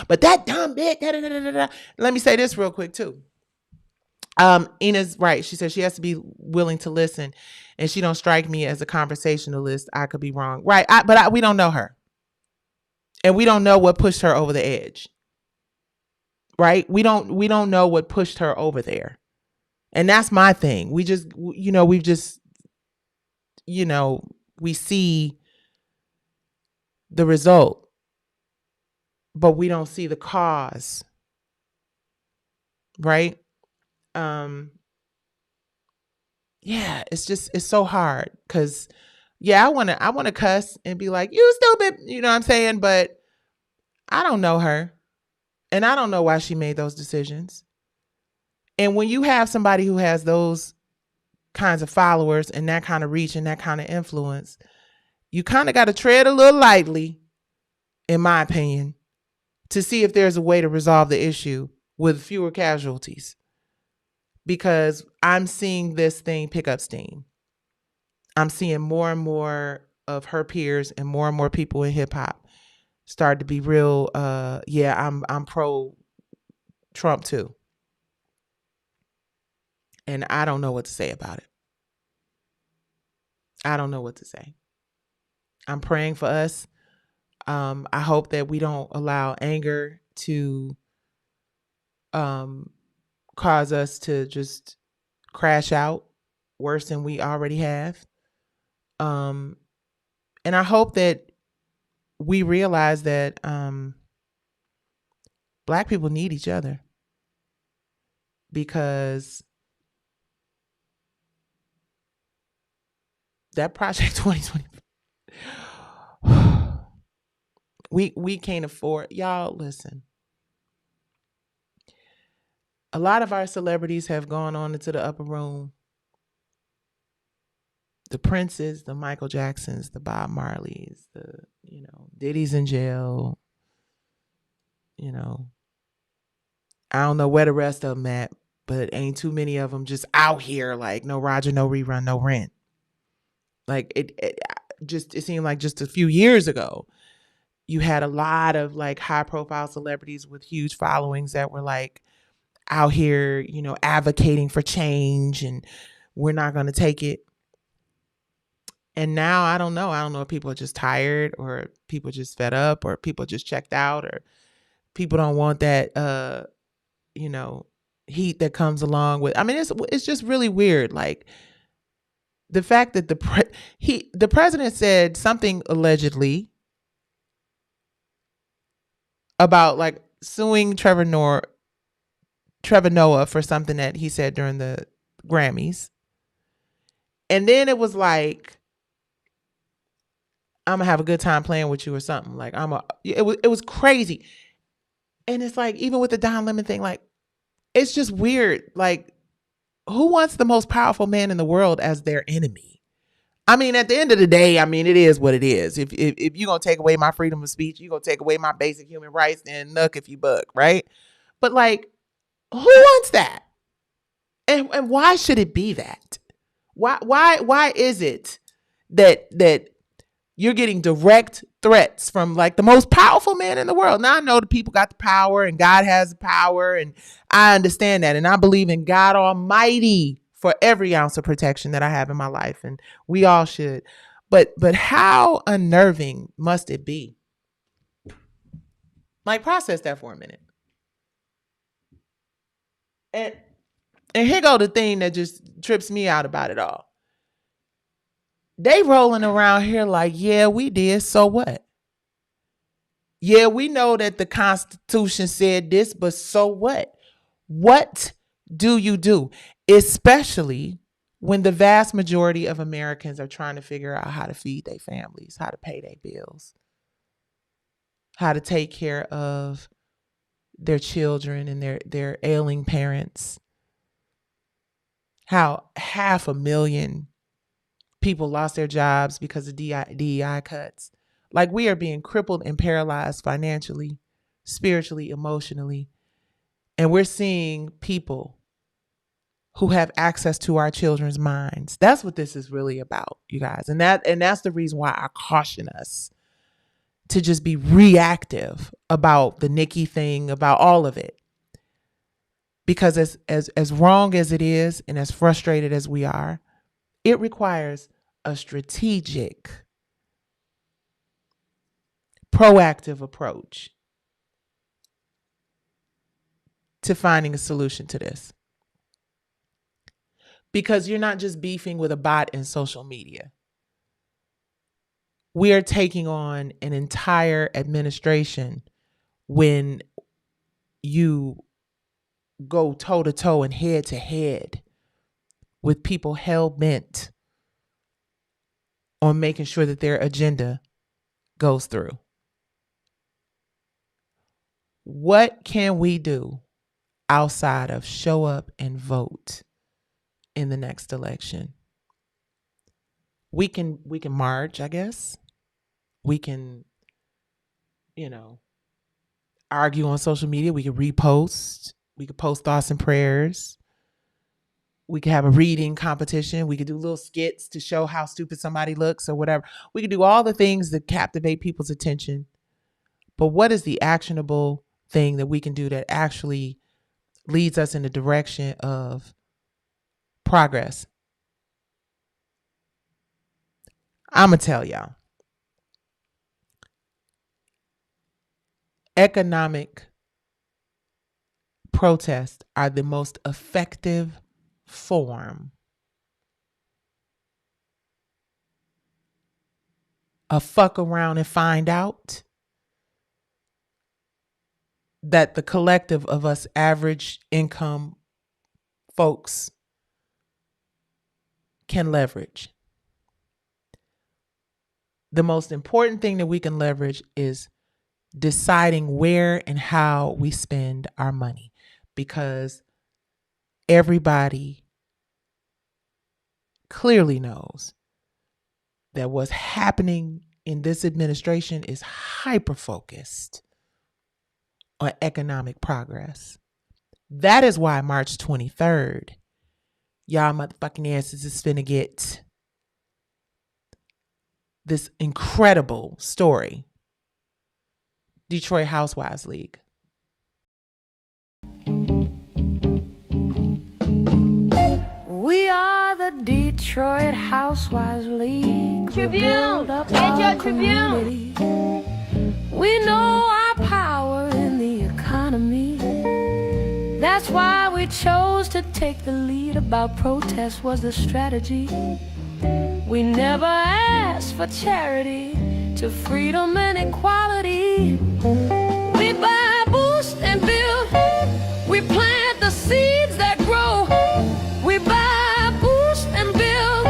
But that dumb bitch, da, da, da, da, da. Let me say this real quick too. Ina's right. She said she has to be willing to listen, and she don't strike me as a conversationalist. I could be wrong. Right. But we don't know her, and we don't know what pushed her over the edge. Right. We don't know what pushed her over there. And that's my thing. We just, you know, we see the result, but we don't see the cause. Right. Yeah, it's so hard because, yeah, I want to cuss and be like, you stupid, you know what I'm saying? But I don't know her, and I don't know why she made those decisions. And when you have somebody who has those kinds of followers and that kind of reach and that kind of influence, you kind of got to tread a little lightly, in my opinion, to see if there's a way to resolve the issue with fewer casualties. Because I'm seeing this thing pick up steam. I'm seeing more and more of her peers and more people in hip hop start to be real. I'm pro Trump too. And I don't know what to say about it. I don't know what to say. I'm praying for us. I hope that we don't allow anger to cause us to just crash out worse than we already have. And I hope that we realize that Black people need each other, because that Project 2020, we can't afford. Y'all, listen. A lot of our celebrities have gone on into the upper room. The Princes, the Michael Jacksons, the Bob Marleys, the, Diddy's in jail. I don't know where the rest of them at, but ain't too many of them just out here like no Roger, no rerun, no rent. Like it seemed like just a few years ago, you had a lot of like high profile celebrities with huge followings that were like out here, advocating for change, and we're not going to take it. And now I don't know if people are just tired, or people just fed up, or people just checked out, or people don't want that, heat that comes along with. I mean, it's just really weird. Like the fact that the president said something allegedly about like suing Trevor Noah for something that he said during the Grammys, and then it was like, I'm gonna have a good time playing with you or something. Like it was crazy. And it's like, even with the Don Lemon thing, like, it's just weird. Like, who wants the most powerful man in the world as their enemy? I mean, at the end of the day, I mean, it is what it is. If you're gonna take away my freedom of speech, you're gonna take away my basic human rights, then nuck if you buck, right? But like, who wants that? And why should it be that? Why is it that you're getting direct threats from like the most powerful man in the world? Now I know the people got the power and God has the power, and I understand that. And I believe in God Almighty for every ounce of protection that I have in my life. And we all should. But how unnerving must it be? Like, process that for a minute. And here go the thing that just trips me out about it all. They rolling around here like, yeah, we did. So what? Yeah, we know that the Constitution said this, but so what? What do you do? Especially when the vast majority of Americans are trying to figure out how to feed their families, how to pay their bills, how to take care of their children and their ailing parents. How 500,000 people lost their jobs because of DEI cuts. Like, we are being crippled and paralyzed financially, spiritually, emotionally. And we're seeing people who have access to our children's minds. That's what this is really about, you guys. And that's the reason why I caution us to just be reactive about the NickI thing, about all of it. Because as wrong as it is and as frustrated as we are, it requires a strategic, proactive approach to finding a solution to this. Because you're not just beefing with a bot in social media. We are taking on an entire administration when you go toe to toe and head to head with people hell bent on making sure that their agenda goes through. What can we do outside of show up and vote in the next election? We can march, I guess. We can, argue on social media. We can repost. We could post thoughts and prayers. We could have a reading competition. We could do little skits to show how stupid somebody looks or whatever. We could do all the things that captivate people's attention. But what is the actionable thing that we can do that actually leads us in the direction of progress? I'm going to tell y'all. Economic protests are the most effective form of fuck around and find out that the collective of us average income folks can leverage. The most important thing that we can leverage is deciding where and how we spend our money, because everybody clearly knows that what's happening in this administration is hyper-focused on economic progress. That is why March 23rd, y'all motherfucking asses is finna get this incredible story. Detroit Housewives League. We are the Detroit Housewives League. Tribune, get your Tribune. We know our power in the economy. That's why we chose to take the lead. About protest was the strategy. We never asked for charity, to freedom and equality. We buy, boost, and build. We plant the seeds that grow. We buy, boost, and build,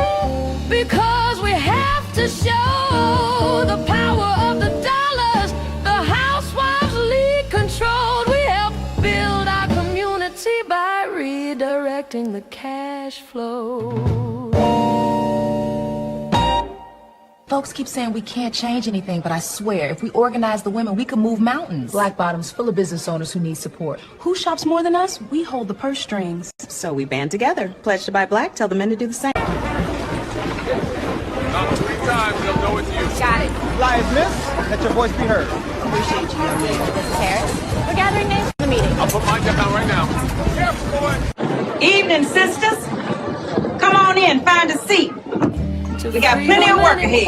because we have to show the power of the dollars the Housewives League controlled. We help build our community by redirecting the cash flow. Folks keep saying we can't change anything, but I swear, if we organize the women, we could move mountains. Black Bottom's full of business owners who need support. Who shops more than us? We hold the purse strings. So we band together. Pledge to buy black, tell the men to do the same. 3 times, they'll know it's you. Got it. Live, miss. Let your voice be heard. Appreciate you, young lady. This is Harris. We're gathering names for the meeting. I'll put mine down right now. Careful, boy. Evening, sisters. Come on in, find a seat. We got plenty of work ahead.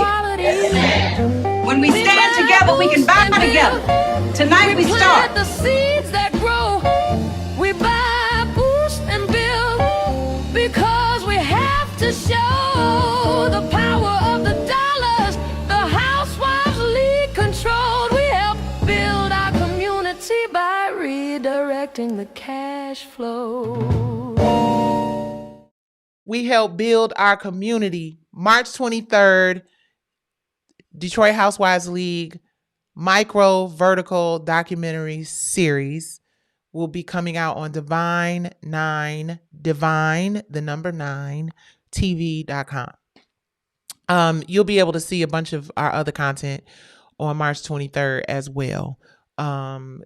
When we stand together, we can buy together. Tonight we start. The seeds that grow. We buy, boost, and build. Because we have to show the power of the dollars. The Housewives League controlled. We help build our community by redirecting the cash flow. We help build our community. March 23rd, Detroit Housewives League micro vertical documentary series will be coming out on Divine, the number 9, TV.com. You'll be able to see a bunch of our other content on March 23rd as well.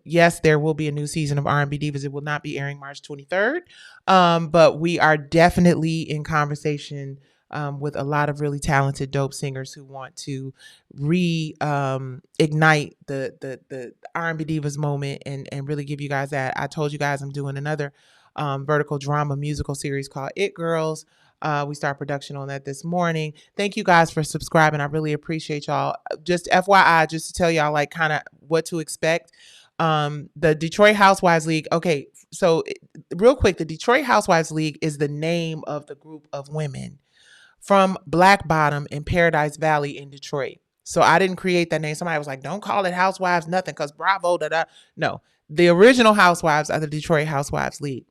Yes, there will be a new season of R&B Divas. It will not be airing March 23rd. But we are definitely in conversation with a lot of really talented, dope singers who want to ignite the R&B Divas moment and really give you guys that. I told you guys I'm doing another vertical drama musical series called It Girls. We start production on that this morning. Thank you guys for subscribing. I really appreciate y'all. Just FYI, just to tell y'all like kind of what to expect. The Detroit Housewives League. Okay, so real quick, the Detroit Housewives League is the name of the group of women from Black Bottom in Paradise Valley in Detroit. So I didn't create that name. Somebody was like, don't call it Housewives nothing because Bravo, da-da. No, the original Housewives are the Detroit Housewives League.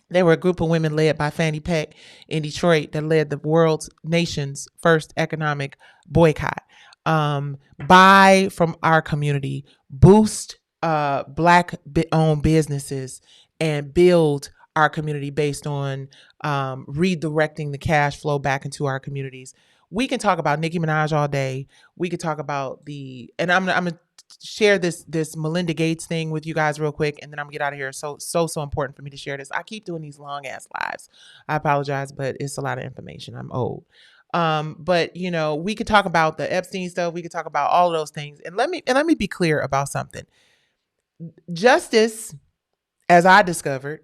They were a group of women led by Fannie Peck in Detroit that led the nation's first economic boycott. Buy from our community, boost Black-owned businesses, and build our community based on redirecting the cash flow back into our communities. We can talk about Nicki Minaj all day. We could talk about and I'm gonna share this Melinda Gates thing with you guys real quick, and then I'm gonna get out of here. So important for me to share this. I keep doing these long ass lives. I apologize, but it's a lot of information. I'm old. But you know, we could talk about the Epstein stuff. We could talk about all of those things. And let me be clear about something. Justice, as I discovered,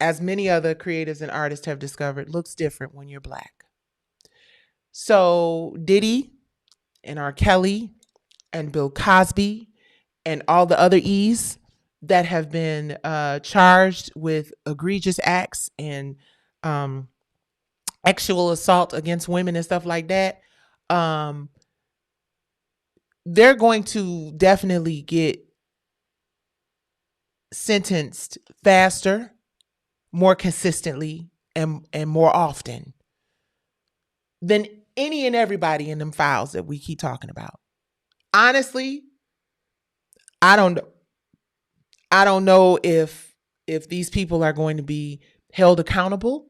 as many other creatives and artists have discovered, looks different when you're Black. So Diddy and R. Kelly and Bill Cosby and all the other E's that have been charged with egregious acts and sexual assault against women and stuff like that, they're going to definitely get sentenced faster, more consistently, and more often than any and everybody in them files that we keep talking about. Honestly, I don't know if these people are going to be held accountable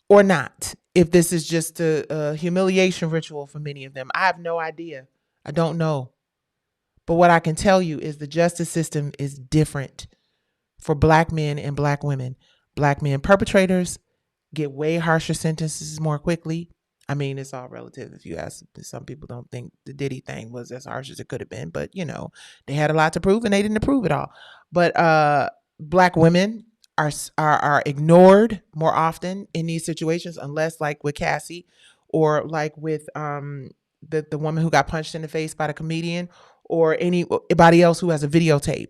or not. If this is just a humiliation ritual for many of them, I have no idea. I don't know. But what I can tell you is the justice system is different for Black men and Black women. Black men perpetrators get way harsher sentences more quickly. I mean, it's all relative. If you ask, some people don't think the Diddy thing was as harsh as it could have been, but you know, they had a lot to prove and they didn't prove it all. But Black women are ignored more often in these situations, unless like with Cassie or like with the woman who got punched in the face by the comedian or anybody else who has a videotape.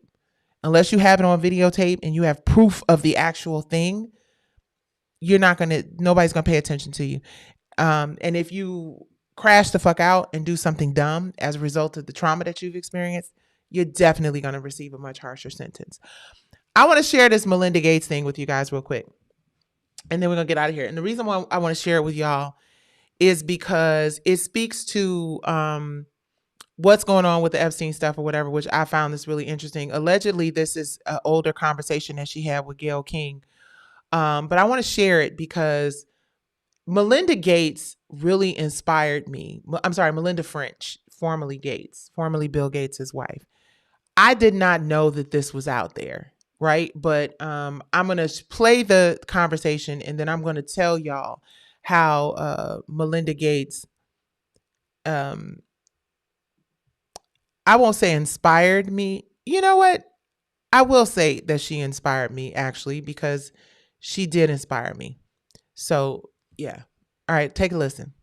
Unless you have it on videotape and you have proof of the actual thing, nobody's gonna pay attention to you. And if you crash the fuck out and do something dumb as a result of the trauma that you've experienced, you're definitely going to receive a much harsher sentence. I want to share this Melinda Gates thing with you guys real quick, and then we're going to get out of here. And the reason why I want to share it with y'all is because it speaks to what's going on with the Epstein stuff or whatever, which I found this really interesting. Allegedly, this is an older conversation that she had with Gayle King. But I want to share it because Melinda Gates really inspired me. I'm sorry, Melinda French, formerly Gates, formerly Bill Gates' wife. I did not know that this was out there, right? But I'm going to play the conversation and then I'm going to tell y'all how Melinda Gates, I won't say inspired me. You know what? I will say that she inspired me actually, because she did inspire me. So yeah. All right, take a listen.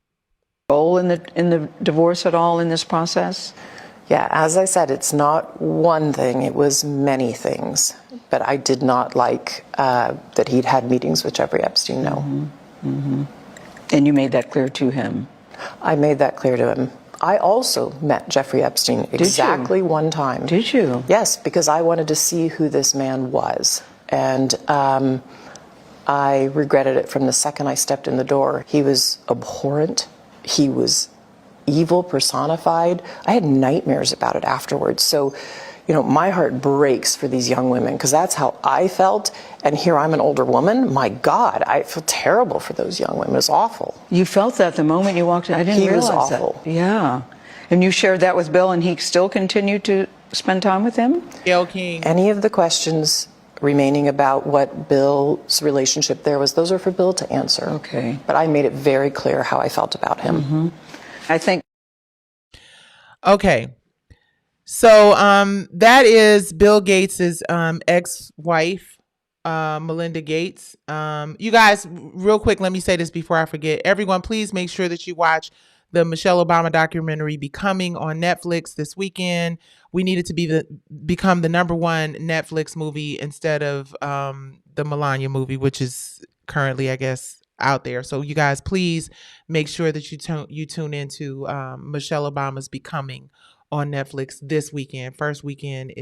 Role in the divorce at all in this process? Yeah, as I said, it's not one thing, it was many things. But I did not like that he'd had meetings with Jeffrey Epstein, no. And you made that clear to him? I made that clear to him. I also met Jeffrey Epstein exactly one time. Did you? Yes, because I wanted to see who this man was. And I regretted it from the second I stepped in the door. He was abhorrent. He was evil personified. I had nightmares about it afterwards. So, you know, my heart breaks for these young women because that's how I felt. And here I'm an older woman. My God, I feel terrible for those young women. It's awful. You felt that the moment you walked in? I didn't realize that. He was awful. Yeah. And you shared that with Bill, and he still continued to spend time with him? Gayle King. Any of the questions remaining about what Bill's relationship there was, those are for Bill to answer. Okay. But I made it very clear how I felt about him. I think. Okay. So that is Bill Gates's ex-wife, Melinda Gates. You guys, real quick, let me say this before I forget. Everyone, please make sure that you watch the Michelle Obama documentary Becoming on Netflix this weekend. We need it to become the #1 Netflix movie instead of the Melania movie, which is currently, I guess, out there. So you guys, please make sure that you tune into Michelle Obama's Becoming on Netflix this weekend. First weekend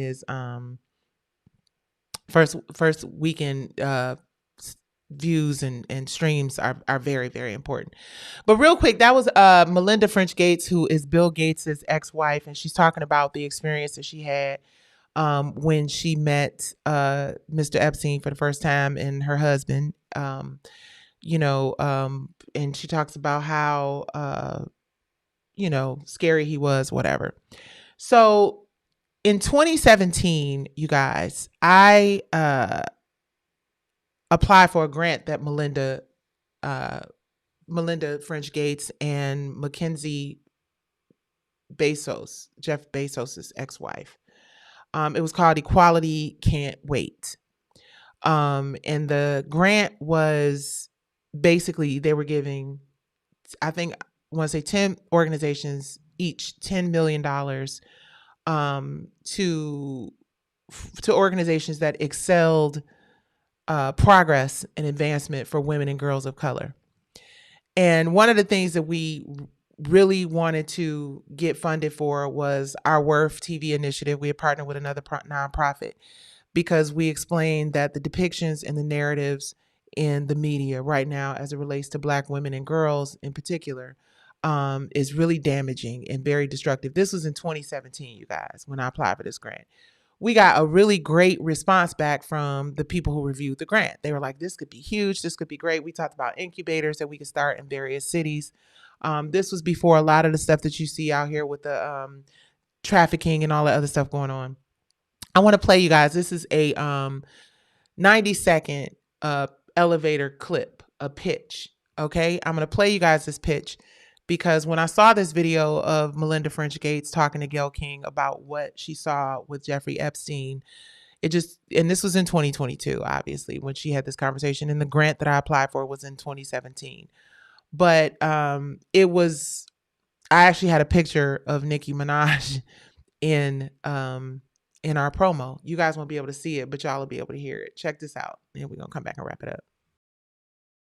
views and streams are very, very important. But real quick, that was Melinda French Gates, who is Bill Gates's ex-wife, and she's talking about the experience that she had when she met Mr. Epstein for the first time and her husband. And she talks about how scary he was, whatever. So in 2017, you guys, I applied for a grant that Melinda French Gates and Mackenzie Bezos, Jeff Bezos' ex-wife. It was called Equality Can't Wait. And the grant was basically, they were giving, I want to say 10 organizations each $10 million to organizations that excelled progress and advancement for women and girls of color. And one of the things that we really wanted to get funded for was our Worth TV initiative. We had partnered with another nonprofit because we explained that the depictions and the narratives in the media right now as it relates to Black women and girls in particular is really damaging and very destructive. This was in 2017, you guys, when I applied for this grant. We got a really great response back from the people who reviewed the grant. They were like, this could be huge. This could be great. We talked about incubators that we could start in various cities. This was before a lot of the stuff that you see out here with the trafficking and all the other stuff going on. I want to play you guys. This is a 90-second elevator clip, a pitch. Okay, I'm going to play you guys this pitch because when I saw this video of Melinda French Gates talking to Gayle King about what she saw with Jeffrey Epstein, and this was in 2022, obviously, when she had this conversation, and the grant that I applied for was in 2017. But I actually had a picture of Nicki Minaj in our promo. You guys won't be able to see it, but y'all will be able to hear it. Check this out, and we're going to come back and wrap it up.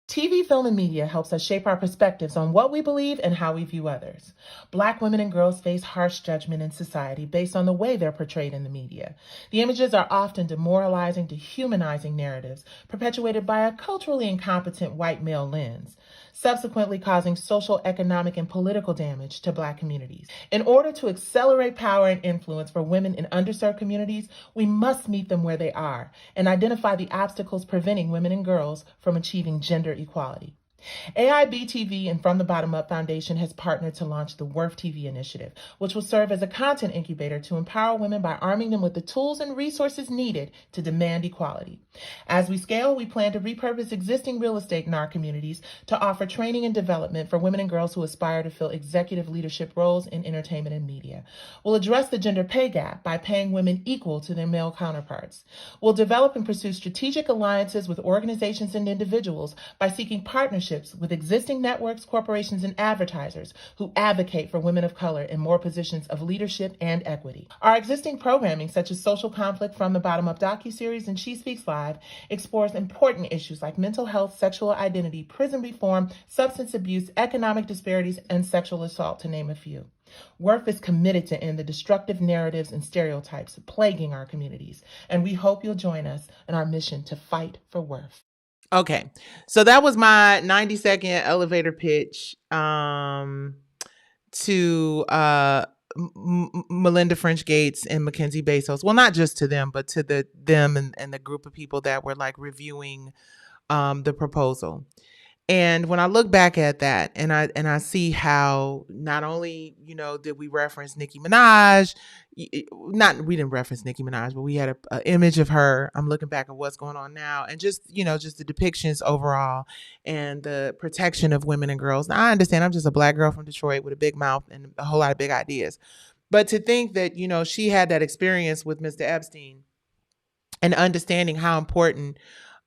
TV, film, and media helps us shape our perspectives on what we believe and how we view others. Black women and girls face harsh judgment in society based on the way they're portrayed in the media. The images are often demoralizing, dehumanizing narratives perpetuated by a culturally incompetent white male lens, subsequently causing social, economic, and political damage to Black communities. In order to accelerate power and influence for women in underserved communities, we must meet them where they are and identify the obstacles preventing women and girls from achieving gender equality. AIB TV and From the Bottom Up Foundation has partnered to launch the Worth TV initiative, which will serve as a content incubator to empower women by arming them with the tools and resources needed to demand equality. As we scale, we plan to repurpose existing real estate in our communities to offer training and development for women and girls who aspire to fill executive leadership roles in entertainment and media. We'll address the gender pay gap by paying women equal to their male counterparts. We'll develop and pursue strategic alliances with organizations and individuals by seeking partnerships partnerships with existing networks, corporations, and advertisers who advocate for women of color in more positions of leadership and equity. Our existing programming, such as Social Conflict from the Bottom Up docuseries and She Speaks Live, explores important issues like mental health, sexual identity, prison reform, substance abuse, economic disparities, and sexual assault, to name a few. WORF is committed to end the destructive narratives and stereotypes plaguing our communities, and we hope you'll join us in our mission to fight for WORF. Okay, so that was my 90-second elevator pitch to Melinda French Gates and Mackenzie Bezos. Well, not just to them, but to them and the group of people that were like reviewing the proposal. And when I look back at that and I see how not only, did we reference Nicki Minaj, we didn't reference Nicki Minaj, but we had an image of her. I'm looking back at what's going on now and just the depictions overall and the protection of women and girls. Now, I understand I'm just a Black girl from Detroit with a big mouth and a whole lot of big ideas. But to think that, she had that experience with Mr. Epstein and understanding how important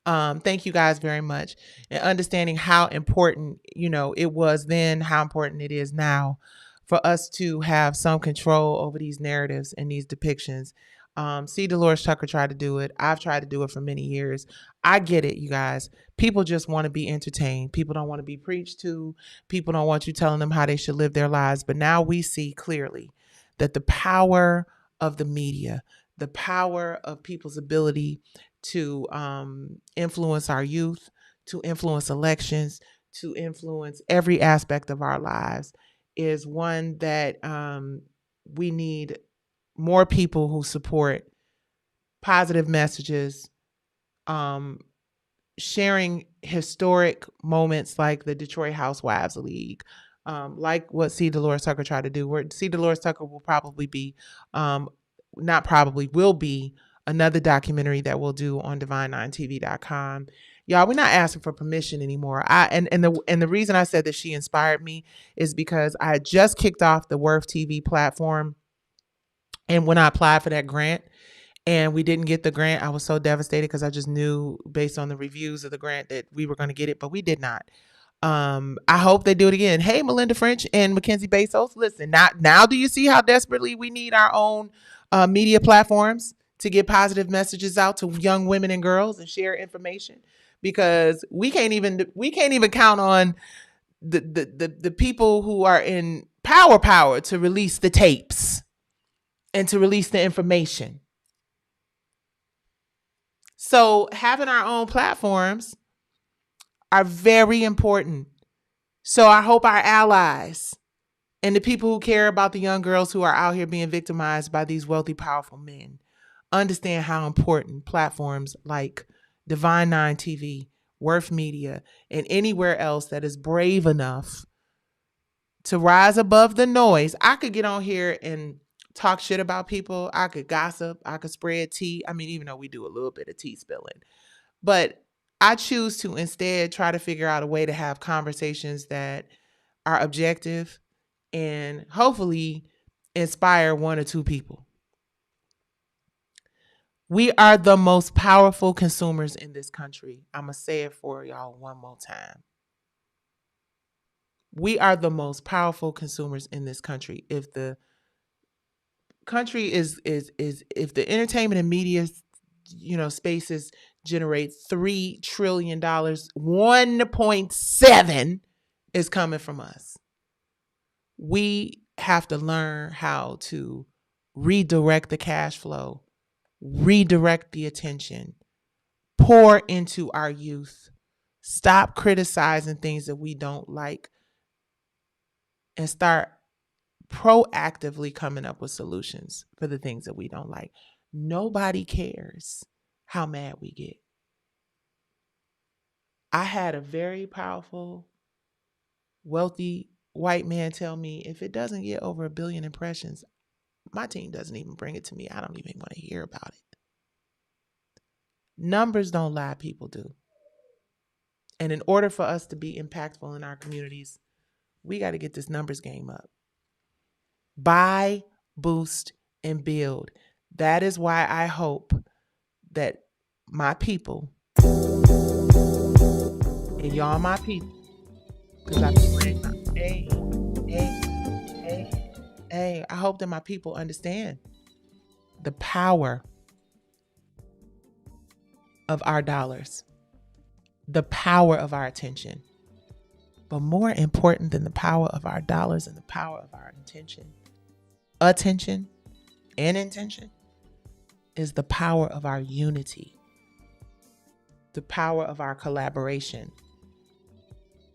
thank you guys very much. And understanding how important, it was then, how important it is now for us to have some control over these narratives and these depictions. See, Dolores Tucker tried to do it. I've tried to do it for many years. I get it, you guys. People just want to be entertained. People don't want to be preached to. People don't want you telling them how they should live their lives. But now we see clearly that the power of the media, the power of people's ability to influence our youth, to influence elections, to influence every aspect of our lives is one that we need more people who support positive messages, sharing historic moments like the Detroit Housewives League, like what C. Dolores Tucker tried to do, where C. Dolores Tucker will probably be, will be another documentary that we'll do on divine9tv.com. Y'all, we're not asking for permission anymore. And the reason I said that she inspired me is because I had just kicked off the WORF TV platform. And when I applied for that grant and we didn't get the grant, I was so devastated because I just knew based on the reviews of the grant that we were going to get it, but we did not. I hope they do it again. Hey, Melinda French and Mackenzie Bezos, listen, now do you see how desperately we need our own media platforms to get positive messages out to young women and girls and share information? Because we can't even count on the people who are in power to release the tapes and to release the information. So having our own platforms are very important. So I hope our allies and the people who care about the young girls who are out here being victimized by these wealthy, powerful men understand how important platforms like Divine 9 TV, WORF Media, and anywhere else that is brave enough to rise above the noise. I could get on here and talk shit about people. I could gossip. I could spread tea. I mean, even though we do a little bit of tea spilling. But I choose to instead try to figure out a way to have conversations that are objective and hopefully inspire one or two people. We are the most powerful consumers in this country. I'm going to say it for y'all one more time. We are the most powerful consumers in this country. If the country is if the entertainment and media, spaces generate $3 trillion, 1.7 is coming from us. We have to learn how to redirect the cash flow, redirect the attention, pour into our youth, stop criticizing things that we don't like, and start proactively coming up with solutions for the things that we don't like. Nobody cares how mad we get. I had a very powerful, wealthy white man tell me, if it doesn't get over 1 billion impressions, my team doesn't even bring it to me. I don't even want to hear about it. Numbers don't lie, people do. And in order for us to be impactful in our communities, we got to get this numbers game up. Buy, boost, and build. That is why I hope that my people, and y'all my people, Because I've been praying. Hey, I hope that my people understand the power of our dollars, the power of our attention. But more important than the power of our dollars and the power of our attention and intention is the power of our unity, the power of our collaboration,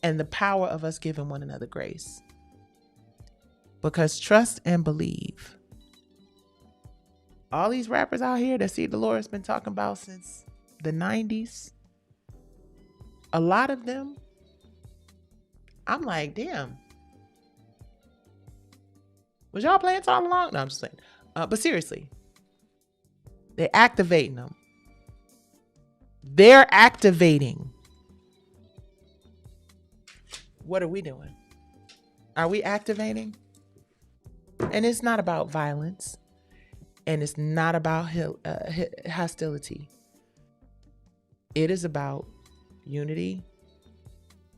and the power of us giving one another grace. Because trust and believe. All these rappers out here that Delore has been talking about since the 90s, a lot of them, I'm like, damn. Was y'all playing all along? No, I'm just saying. But seriously, they're activating them. They're activating. What are we doing? Are we activating? And it's not about violence. And it's not about hostility. It is about unity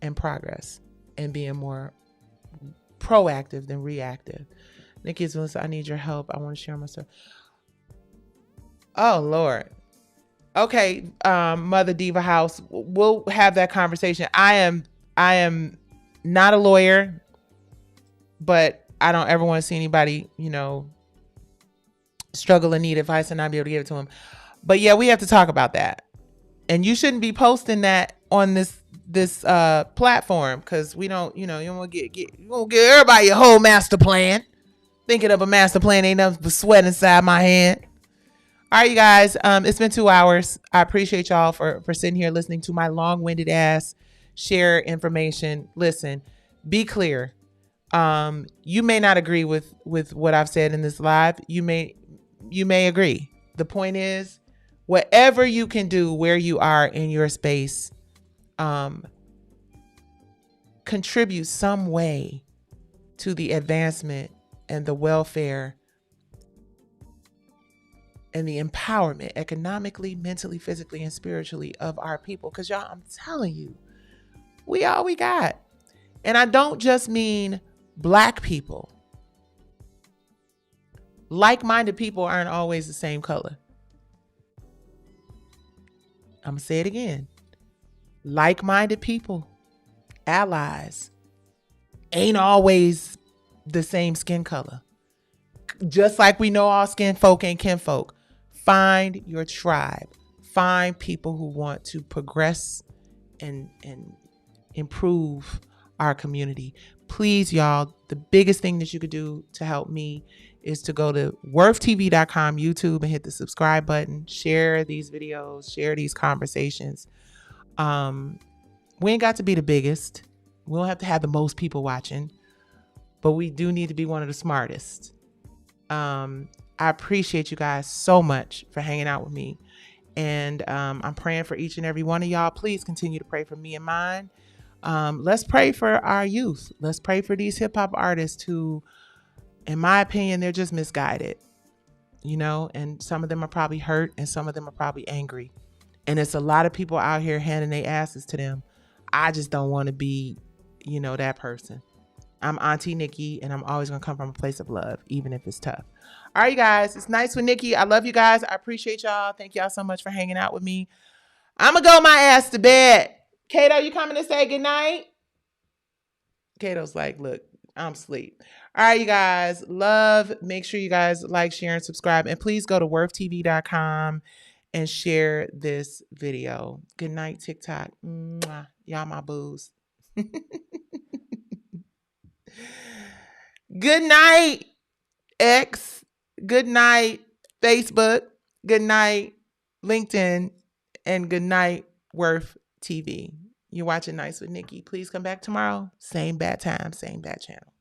and progress and being more proactive than reactive. Nikki is Melissa, I need your help. I want to share my story. Oh, Lord. Okay, Mother Diva House, we'll have that conversation. I am not a lawyer, but I don't ever want to see anybody, struggle and need advice and not be able to give it to them. But yeah, we have to talk about that. And you shouldn't be posting that on this platform, because we don't, you won't get everybody a whole master plan. Thinking of a master plan ain't nothing but sweat inside my hand. All right, you guys, it's been 2 hours. I appreciate y'all for sitting here listening to my long-winded ass share information. Listen, be clear. You may not agree with what I've said in this live. You may agree. The point is, whatever you can do where you are in your space, contribute some way to the advancement and the welfare and the empowerment economically, mentally, physically, and spiritually of our people. Because y'all, I'm telling you, we all we got. And I don't just mean Black people. Like-minded people aren't always the same color. I'm going to say it again. Like-minded people, allies, ain't always the same skin color. Just like we know all skin folk ain't kinfolk. Find your tribe. Find people who want to progress and improve our community. Please, y'all, the biggest thing that you could do to help me is to go to worthtv.com, YouTube, and hit the subscribe button. Share these videos, share these conversations. We ain't got to be the biggest. We don't have to have the most people watching, but we do need to be one of the smartest. I appreciate you guys so much for hanging out with me. And I'm praying for each and every one of y'all. Please continue to pray for me and mine. Let's pray for our youth. Let's pray for these hip hop artists who, in my opinion, they're just misguided, and some of them are probably hurt and some of them are probably angry. And it's a lot of people out here handing their asses to them. I just don't want to be, that person. I'm Auntie NickI, and I'm always going to come from a place of love, even if it's tough. All right, you guys, it's Nights with NickI. I love you guys. I appreciate y'all. Thank y'all so much for hanging out with me. I'm going to go my ass to bed. Kato, you coming to say goodnight? Kato's like, look, I'm asleep. All right, you guys, love. Make sure you guys like, share, and subscribe. And please go to worthtv.com and share this video. Good night, TikTok. Mwah. Y'all my boos. Good night, X. Good night, Facebook. Good night, LinkedIn. And good night, Worth TV. You're watching Nights with NickI. Please come back tomorrow. Same bad time, same bad channel.